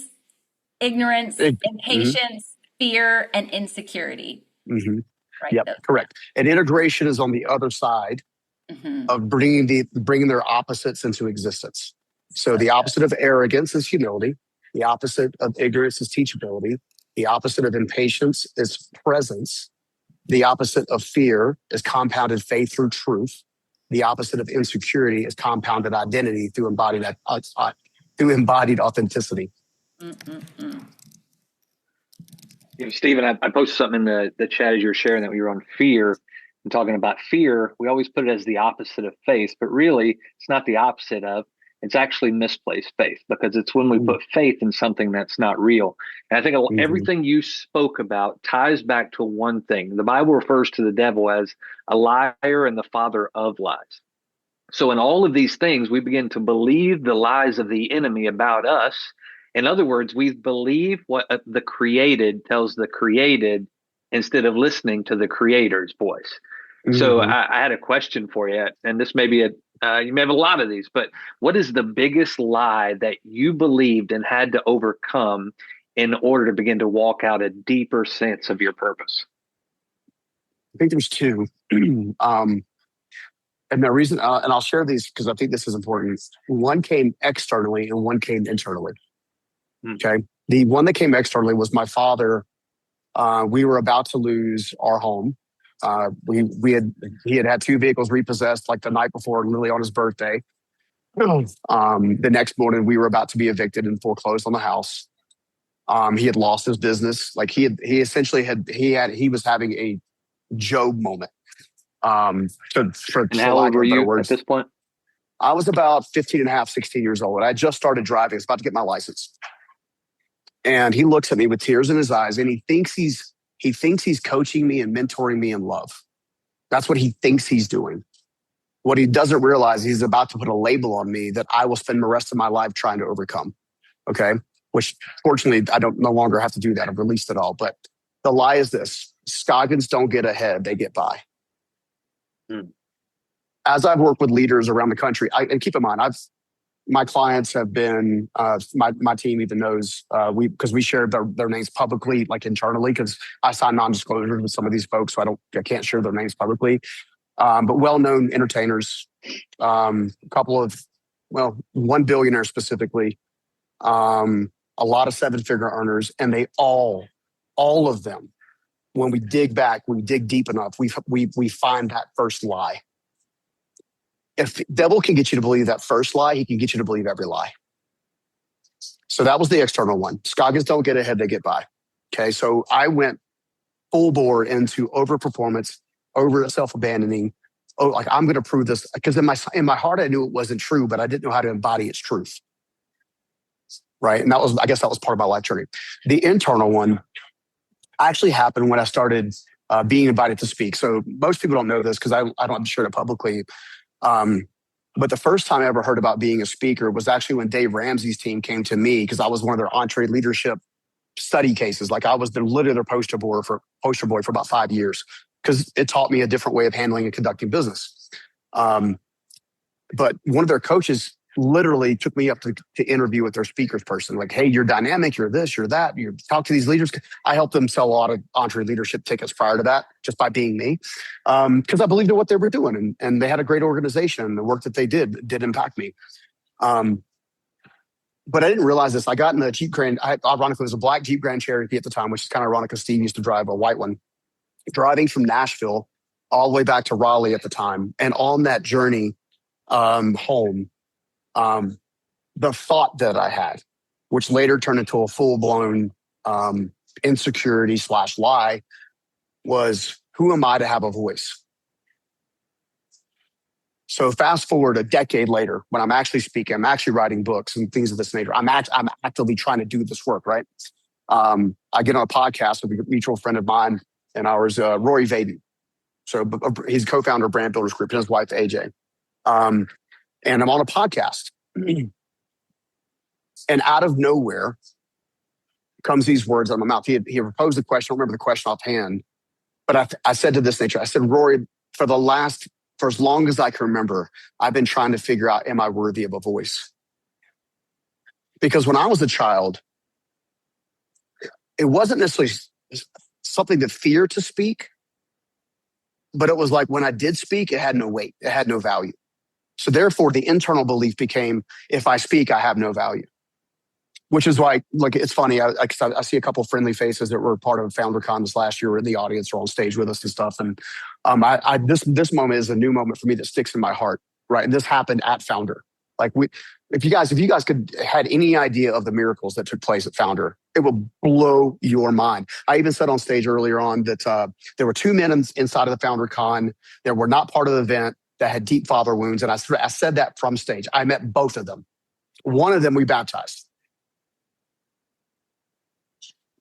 ignorance, impatience, fear, and insecurity. Right, yep, correct. And integration is on the other side of bringing their opposites into existence. So the opposite of arrogance is humility. The opposite of ignorance is teachability. The opposite of impatience is presence. The opposite of fear is compounded faith through truth. The opposite of insecurity is compounded identity through embodied authenticity. Stephen, I posted something in the chat as you were sharing that we were on fear and talking about fear. We always put it as the opposite of faith, but really it's not the opposite of. It's actually misplaced faith, because it's when we put faith in something that's not real. And I think everything you spoke about ties back to one thing. The Bible refers to the devil as a liar and the father of lies. So in all of these things, we begin to believe the lies of the enemy about us. In other words, we believe what the created tells the created instead of listening to the creator's voice. So I had a question for you, and this may be you may have a lot of these, but what is the biggest lie that you believed and had to overcome in order to begin to walk out a deeper sense of your purpose? I think there's two. And the reason, and I'll share these because I think this is important. One came externally and one came internally. Okay. The one that came externally was my father. We were about to lose our home. He had two vehicles repossessed like the night before, literally on his birthday. The next morning we were about to be evicted and foreclosed on the house. He had lost his business. Like he was having a Job moment. And how old were you at this point? I was about 15 and a half, 16 years old. I just started driving. I was about to get my license. And he looks at me with tears in his eyes and he thinks he's coaching me and mentoring me in love. That's what he thinks he's doing. What he doesn't realize, he's about to put a label on me that I will spend the rest of my life trying to overcome. Okay. Which fortunately, I don't no longer have to do that. I've released it all. But the lie is this: Scoggins don't get ahead, they get by. As I've worked with leaders around the country, and keep in mind, my clients have been, my team even knows, because we share their names publicly, like internally, because I sign non-disclosures with some of these folks, so I can't share their names publicly. But well-known entertainers, one billionaire specifically, a lot of seven-figure earners, and they all of them, when we dig back, when we dig deep enough, we find that first lie. If the devil can get you to believe that first lie, he can get you to believe every lie. So that was the external one. Scoggins don't get ahead, they get by. Okay, so I went full bore into overperformance, over self-abandoning. Oh, like I'm going to prove this, because in my heart I knew it wasn't true, but I didn't know how to embody its truth. Right, and I guess that was part of my life journey. The internal one actually happened when I started being invited to speak. So most people don't know this because I don't share it publicly. But the first time I ever heard about being a speaker was actually when Dave Ramsey's team came to me, because I was one of their entree leadership study cases. Like I was literally their poster boy for about 5 years, because it taught me a different way of handling and conducting business. But one of their coaches literally took me up to interview with their speakers person. Like, hey, you're dynamic, you're this, you're that. You talk to these leaders. I helped them sell a lot of entree leadership tickets prior to that, just by being me, because I believed in what they were doing, and they had a great organization, and the work that they did impact me. But I didn't realize this. I got in a Jeep Grand. Ironically, it was a black Jeep Grand Cherokee at the time, which is kind of ironic because Steve used to drive a white one. Driving from Nashville all the way back to Raleigh at the time, and on that journey home. The thought that I had, which later turned into a full-blown insecurity / lie, was, who am I to have a voice? So fast forward a decade later, when I'm actually speaking, I'm actually writing books and things of this nature. I'm actively trying to do this work, right? I get on a podcast with a mutual friend of mine and ours, Rory Vaden. So he's co-founder of Brand Builders Group and his wife, AJ. And I'm on a podcast. And out of nowhere comes these words out of my mouth. He proposed the question. I don't remember the question offhand. But I said to this nature, I said, Rory, for as long as I can remember, I've been trying to figure out, am I worthy of a voice? Because when I was a child, it wasn't necessarily something to fear to speak, but it was like when I did speak, it had no weight. It had no value. So therefore, the internal belief became, if I speak, I have no value. Which is why, like, it's funny. I see a couple of friendly faces that were part of FounderCon this last year in the audience or on stage with us and stuff. And this moment is a new moment for me that sticks in my heart, right? And this happened at Founder. Like, if you guys had any idea of the miracles that took place at Founder, it will blow your mind. I even said on stage earlier on that there were two men inside of the FounderCon that were not part of the event that had deep father wounds. And I said that from stage. I met both of them. One of them we baptized.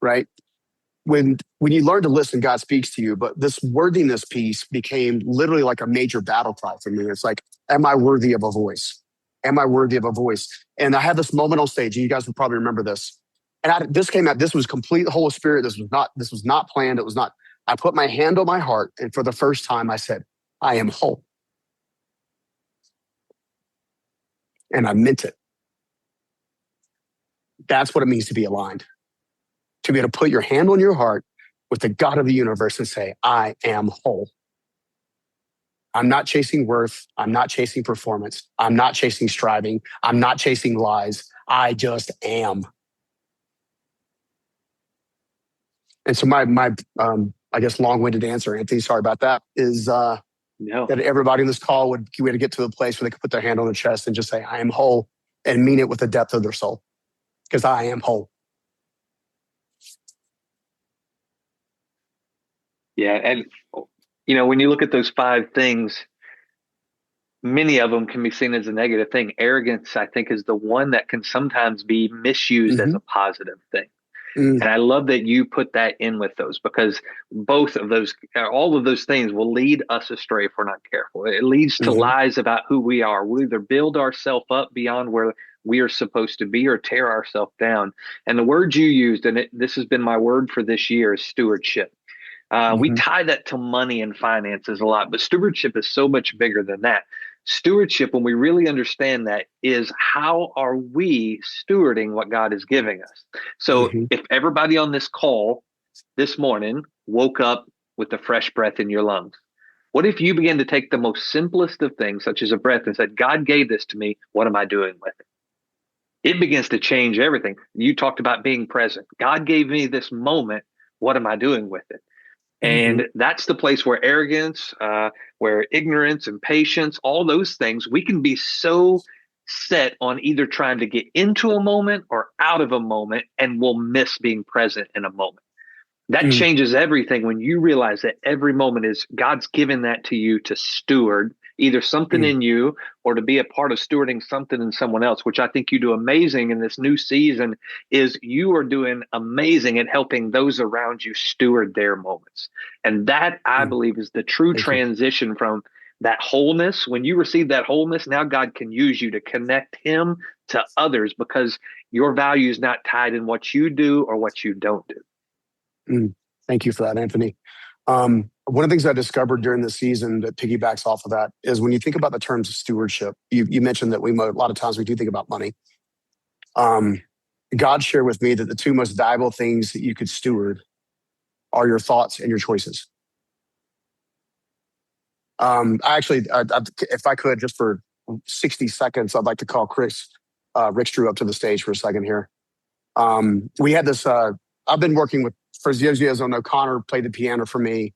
Right? When you learn to listen, God speaks to you. But this worthiness piece became literally like a major battle cry for me. It's like, am I worthy of a voice? Am I worthy of a voice? And I had this moment on stage, and you guys will probably remember this. And this came out, this was complete Holy Spirit. This was not planned. It was not, I put my hand on my heart, and for the first time I said, I am whole. And I meant it. That's what it means to be aligned. to be able to put your hand on your heart with the God of the universe and say, I am whole. I'm not chasing worth. I'm not chasing performance. I'm not chasing striving. I'm not chasing lies. I just am. And so my I guess long-winded answer, Anthony, sorry about that, is No. that everybody in this call would get to a place where they could put their hand on their chest and just say, I am whole, and mean it with the depth of their soul, because I am whole. Yeah. And, when you look at those 5 things, many of them can be seen as a negative thing. Arrogance, I think, is the one that can sometimes be misused as a positive thing. And I love that you put that in with those, because both of those, all of those things will lead us astray if we're not careful. It leads to lies about who we are. We'll either build ourselves up beyond where we are supposed to be or tear ourselves down. And the word you used, and this has been my word for this year, is stewardship. We tie that to money and finances a lot, but stewardship is so much bigger than that. Stewardship, when we really understand that, is how are we stewarding what God is giving us? So if everybody on this call this morning woke up with a fresh breath in your lungs, what if you began to take the most simplest of things, such as a breath, and said, God gave this to me, what am I doing with it? It begins to change everything. You talked about being present. God gave me this moment, what am I doing with it? And that's the place where arrogance, where ignorance, impatience, all those things, we can be so set on either trying to get into a moment or out of a moment, and we'll miss being present in a moment. That changes everything when you realize that every moment is God's given that to you to steward either something in you or to be a part of stewarding something in someone else, which I think you do amazing in this new season. Is you are doing amazing at helping those around you steward their moments. And that, I believe, is the true transition from that wholeness. When you receive that wholeness, now God can use you to connect him to others, because your value is not tied in what you do or what you don't do. Thank you for that, Anthony. One of the things I discovered during the season that piggybacks off of that is when you think about the terms of stewardship, you mentioned that a lot of times we do think about money. God shared with me that the 2 most valuable things that you could steward are your thoughts and your choices. If I could, just for 60 seconds, I'd like to call Rick Drew up to the stage for a second here. We had this, I've been working with, for those of you guys don't know, Connor played the piano for me.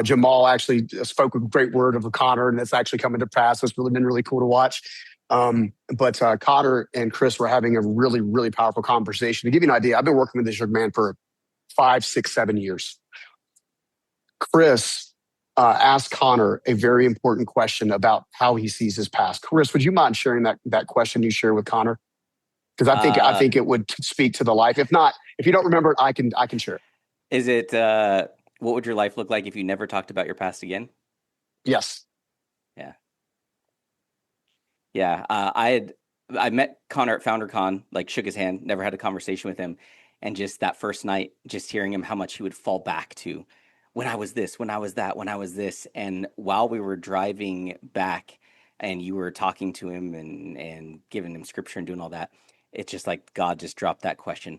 Jamal actually spoke a great word of Connor, and it's actually coming to pass. It's been really cool to watch. But Connor and Chris were having a really, really powerful conversation. To give you an idea, I've been working with this young man for 5, 6, 7 years. Chris asked Connor a very important question about how he sees his past. Chris, would you mind sharing that question you shared with Connor? Because I think it would speak to the life. If not, if you don't remember it, I can share it. Is it what would your life look like if you never talked about your past again? Yes. Yeah. I met Connor at FounderCon, shook his hand, never had a conversation with him, and just that first night, just hearing him how much he would fall back to when I was this, when I was that, when I was this, and while we were driving back, and you were talking to him and giving him scripture and doing all that, it's just like God just dropped that question.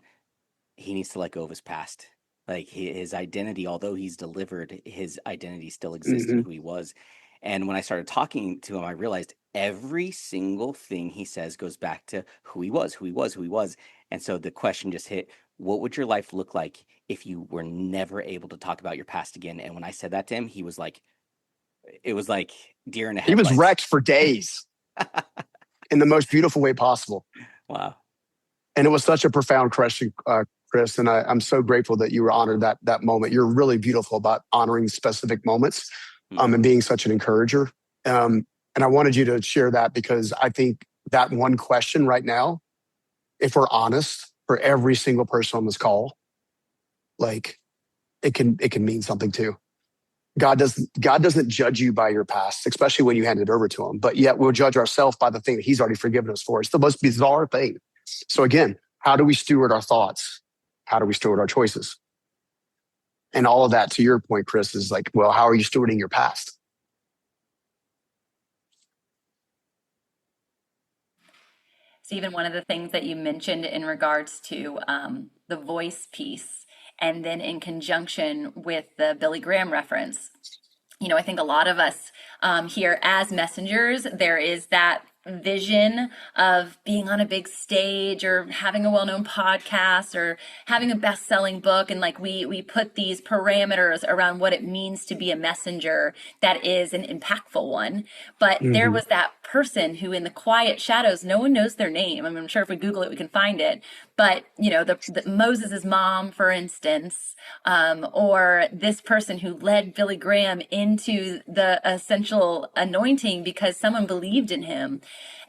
He needs to let go of his past. His identity, although he's delivered, his identity still exists in who he was. And when I started talking to him, I realized every single thing he says goes back to who he was. And so the question just hit, what would your life look like if you were never able to talk about your past again? And when I said that to him, he was like, it was like deer in a headlights. He was wrecked for days in the most beautiful way possible. Wow. And it was such a profound question, Chris, and I'm so grateful that you were honored that moment. You're really beautiful about honoring specific moments and being such an encourager. And I wanted you to share that because I think that one question right now, if we're honest, for every single person on this call, it can mean something too. God doesn't judge you by your past, especially when you hand it over to him. But yet we'll judge ourselves by the thing that he's already forgiven us for. It's the most bizarre thing. So again, how do we steward our thoughts? How do we steward our choices? And all of that, to your point, Chris, is well, how are you stewarding your past? Stephen, one of the things that you mentioned in regards to the voice piece, and then in conjunction with the Billy Graham reference, I think a lot of us here as messengers, there is that vision of being on a big stage or having a well-known podcast or having a best-selling book, and like we put these parameters around what it means to be a messenger that is an impactful one. But there was that person who in the quiet shadows, no one knows their name. I'm sure if we Google it we can find it, but the Moses's mom, for instance, or this person who led Billy Graham into the essential anointing because someone believed in him.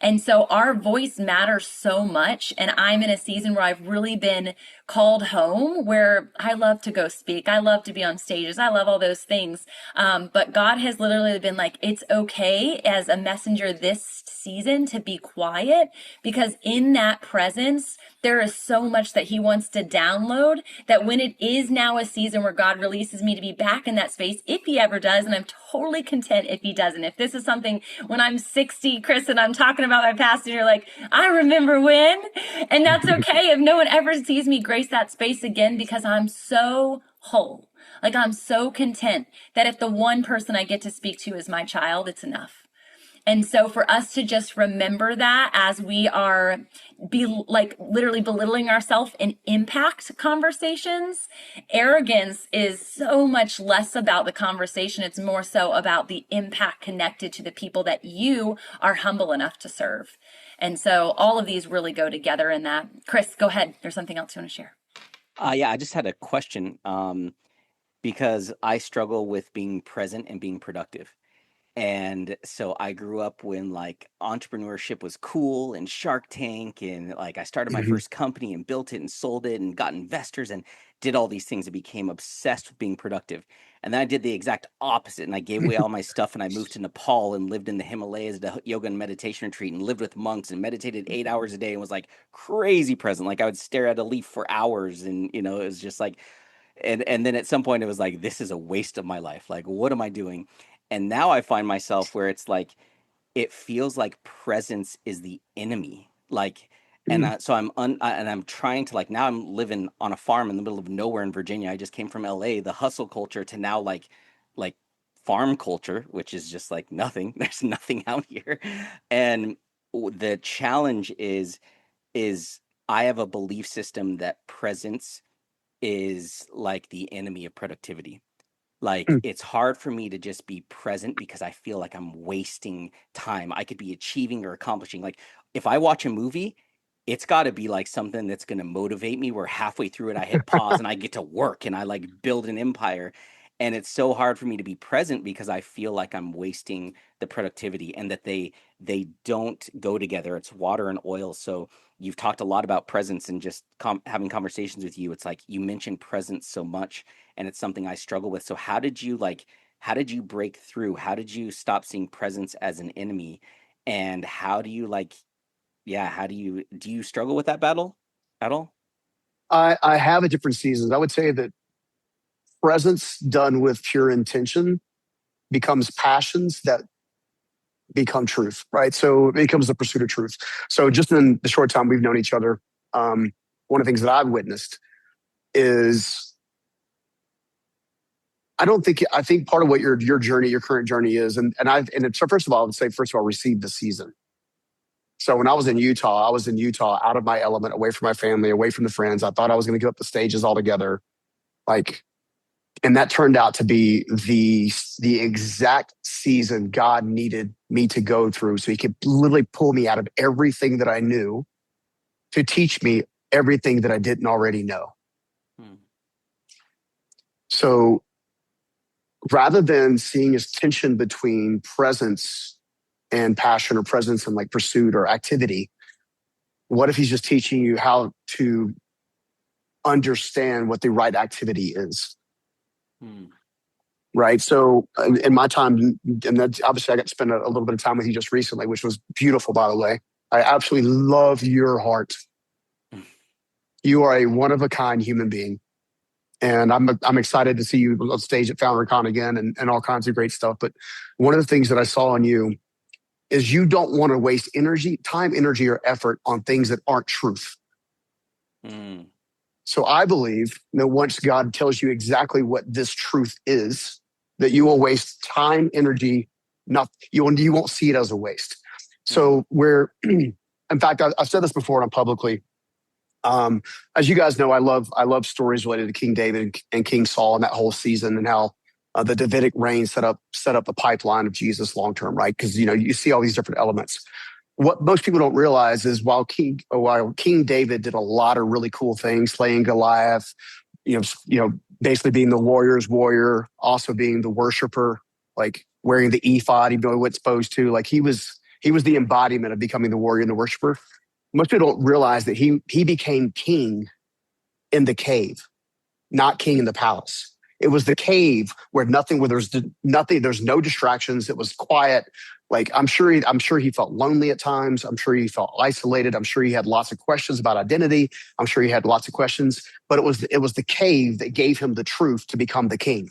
And so our voice matters so much. And I'm in a season where I've really been called home, where I love to go speak. I love to be on stages. I love all those things. But God has literally been like, it's okay as a messenger this season to be quiet, because in that presence, there is so much that he wants to download, that when it is now a season where God releases me to be back in that space, if he ever does, and I'm totally content if he doesn't. If this is something when I'm 60, Chris, and I'm talking about my past, and you're like, I remember when, and that's okay if no one ever sees me grace that space again, because I'm so whole. Like, I'm so content that if the one person I get to speak to is my child, it's enough. And so for us to just remember that as we are literally belittling ourselves in impact conversations, arrogance is so much less about the conversation. It's more so about the impact connected to the people that you are humble enough to serve. And so all of these really go together in that. Chris, go ahead. There's something else you want to share. Yeah, I just had a question because I struggle with being present and being productive. And so I grew up when like entrepreneurship was cool and Shark Tank, and like I started my first company and built it and sold it and got investors and did all these things and became obsessed with being productive. And then I did the exact opposite, and I gave away all my stuff and I moved to Nepal and lived in the Himalayas at a yoga and meditation retreat and lived with monks and meditated 8 hours a day and was like crazy present. Like I would stare at a leaf for hours, and it was just like, and then at some point it was like, this is a waste of my life. Like, what am I doing? And now I find myself where it's like, it feels like presence is the enemy. Like, and so I'm trying to, like, now I'm living on a farm in the middle of nowhere in Virginia. I just came from LA, the hustle culture, to now like farm culture, which is just like nothing. There's nothing out here. And the challenge is I have a belief system that presence is like the enemy of productivity. Like, it's hard for me to just be present because I feel like I'm wasting time. I could be achieving or accomplishing. Like, if I watch a movie, it's got to be like something that's going to motivate me, where halfway through it, I hit pause and I get to work and I like build an empire. And it's so hard for me to be present because I feel like I'm wasting the productivity, and that they don't go together. It's water and oil. So you've talked a lot about presence, and just having conversations with you, it's like you mentioned presence so much, and it's something I struggle with. So how did you break through? How did you stop seeing presence as an enemy? And how do you do you struggle with that battle at all? I have at different seasons. I would say that presence done with pure intention becomes passions that become truth, right? So it becomes the pursuit of truth. So just in the short time we've known each other, one of the things that I've witnessed is, I think part of what your journey, your current journey is, so first of all, I would say, receive the season. So when I was in Utah out of my element, away from my family, away from the friends. I thought I was going to give up the stages altogether. And that turned out to be the exact season God needed me to go through, so he could literally pull me out of everything that I knew to teach me everything that I didn't already know. So rather than seeing this tension between presence and passion, or presence and like pursuit or activity, what if he's just teaching you how to understand what the right activity is? Right. So in my time, and that's, obviously I got to spend a little bit of time with you just recently, which was beautiful, by the way. I absolutely love your heart. You are a one-of-a-kind human being. And I'm excited to see you on stage at FounderCon again, and all kinds of great stuff. But one of the things that I saw in you is you don't want to waste time, energy, or effort on things that aren't truth. Mm. So I believe that once God tells you exactly what this truth is, that you will waste time, energy, you won't see it as a waste. So in fact, I've said this before publicly. As you guys know, I love stories related to King David and King Saul and that whole season, and how the Davidic reign set up the pipeline of Jesus long term, right? Because you see all these different elements. What most people don't realize is while King David did a lot of really cool things, slaying Goliath, basically being the warrior's warrior, also being the worshiper, like wearing the ephod, even though he wasn't supposed to, like he was the embodiment of becoming the warrior and the worshiper. Most people don't realize that he became king in the cave, not king in the palace. It was the cave where there's no distractions. It was quiet. Like I'm sure he felt lonely at times. I'm sure he felt isolated. I'm sure he had lots of questions about identity. I'm sure he had lots of questions, but it was the cave that gave him the truth to become the king.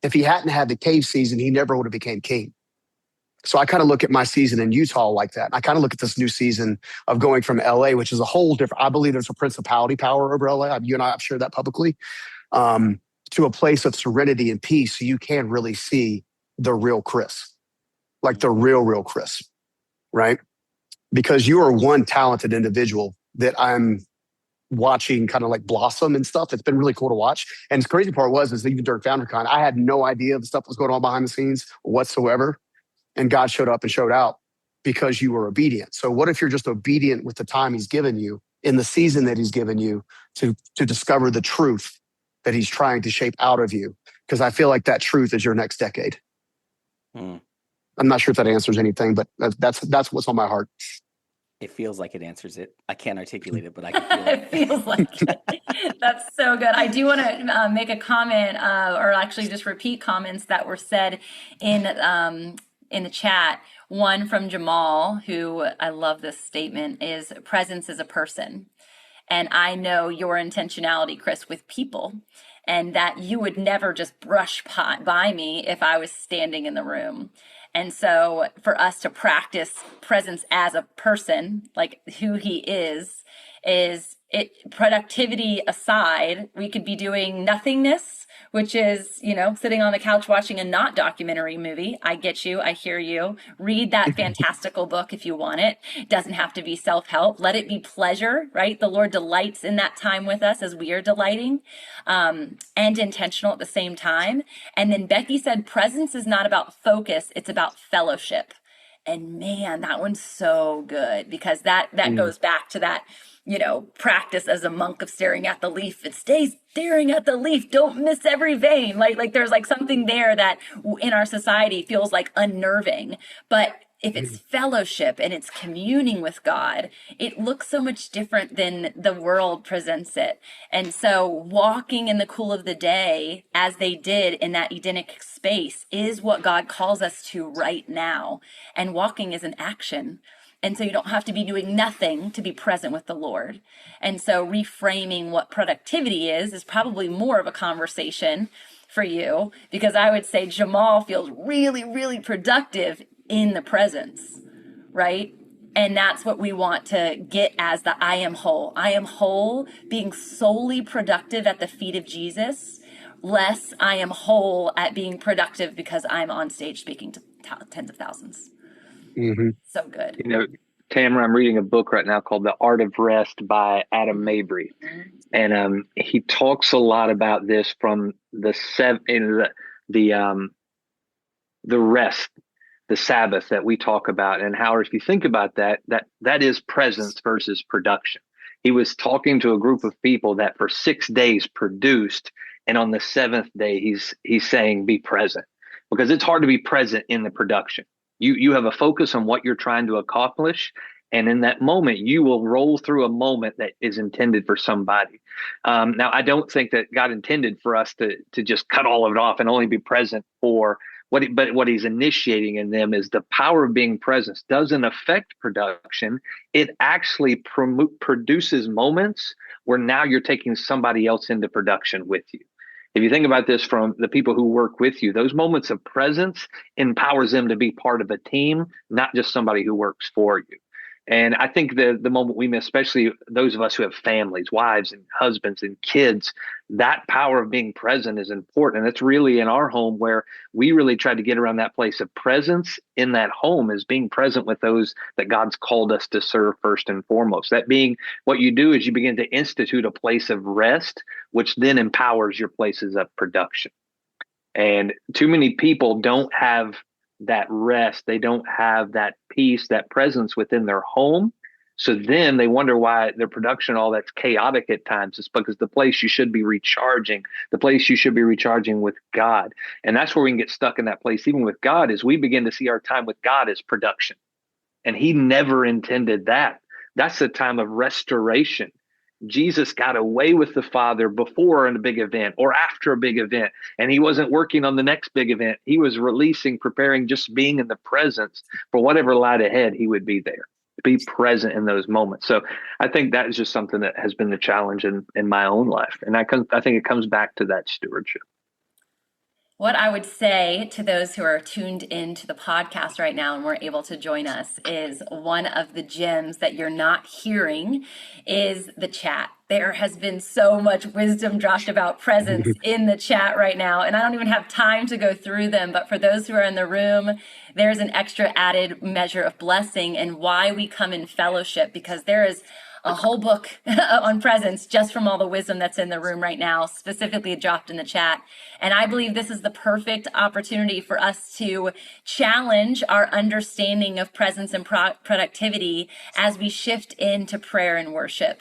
If he hadn't had the cave season, he never would have became king. So I kind of look at my season in Utah like that. I kind of look at this new season of going from LA, which is a whole different, I believe there's a principality power over LA. You and I have shared that publicly, to a place of serenity and peace. So you can really see the real Chris, like the real Chris, right? Because you are one talented individual that I'm watching kind of like blossom and stuff. It's been really cool to watch. And the crazy part is even during FounderCon, I had no idea the stuff was going on behind the scenes whatsoever. And God showed up and showed out because you were obedient. So what if you're just obedient with the time he's given you in the season that he's given you to discover the truth that he's trying to shape out of you? Because I feel like that truth is your next decade. I'm not sure if that answers anything, but that's what's on my heart. It feels like it answers it. I can't articulate it, but I can feel it. It feels like it. That's so good. I do want to make a comment, or actually just repeat comments that were said in the chat. One from Jamal, who I love this statement, is presence is a person. And I know your intentionality, Chris, with people, and that you would never just brush by me if I was standing in the room. And so for us to practice presence as a person, like who he is it, productivity aside, we could be doing nothingness, which is, sitting on the couch watching a not documentary movie. I get you. I hear you. Read that fantastical book if you want it. It doesn't have to be self-help. Let it be pleasure, right? The Lord delights in that time with us as we are delighting, and intentional at the same time. And then Becky said, presence is not about focus. It's about fellowship. And man, that one's so good, because that goes back to that, practice as a monk of staring at the leaf. It stays staring at the leaf. Don't miss every vein. Like there's like something there that in our society feels like unnerving. But if it's fellowship and it's communing with God, it looks so much different than the world presents it. And so walking in the cool of the day, as they did in that Edenic space, is what God calls us to right now. And walking is an action. And so you don't have to be doing nothing to be present with the Lord. And so reframing what productivity is probably more of a conversation for you, because I would say Jamal feels really, really productive in the presence, right? And that's what we want to get as the I am whole. I am whole, being solely productive at the feet of Jesus, less I am whole at being productive because I'm on stage speaking to tens of thousands. So good. Tamra, I'm reading a book right now called The Art of Rest by Adam Mabry. And he talks a lot about this from the rest, the Sabbath that we talk about, and how, if you think about that is presence versus production. He was talking to a group of people that for 6 days produced, and on the seventh day, he's saying, be present, because it's hard to be present in the production. You have a focus on what you're trying to accomplish. And in that moment, you will roll through a moment that is intended for somebody. Now, I don't think that God intended for us to just cut all of it off and only be present for but what he's initiating in them is the power of being present doesn't affect production. It actually produces moments where now you're taking somebody else into production with you. If you think about this from the people who work with you, those moments of presence empowers them to be part of a team, not just somebody who works for you. And I think the moment we miss, especially those of us who have families, wives and husbands and kids, that power of being present is important. And it's really in our home where we really try to get around that place of presence in that home, is being present with those that God's called us to serve first and foremost. That being what you do is you begin to institute a place of rest, which then empowers your places of production. And too many people don't have that rest. They don't have that peace, that presence within their home. So then they wonder why their production, all that's chaotic at times. It's because the place you should be recharging, the place you should be recharging with God. And that's where we can get stuck in that place, even with God, is we begin to see our time with God as production. And he never intended that. That's a time of restoration. Jesus got away with the Father before in a big event or after a big event, and he wasn't working on the next big event. He was releasing, preparing, just being in the presence for whatever lied ahead. He would be there, be present in those moments. So I think that is just something that has been the challenge in my own life. And I think it comes back to that stewardship. What I would say to those who are tuned into the podcast right now and weren't able to join us is one of the gems that you're not hearing is the chat. There has been so much wisdom dropped about presence in the chat right now, and I don't even have time to go through them. But for those who are in the room, there's an extra added measure of blessing and why we come in fellowship, because there is a whole book on presence just from all the wisdom that's in the room right now, specifically dropped in the chat. And I believe this is the perfect opportunity for us to challenge our understanding of presence and productivity as we shift into prayer and worship.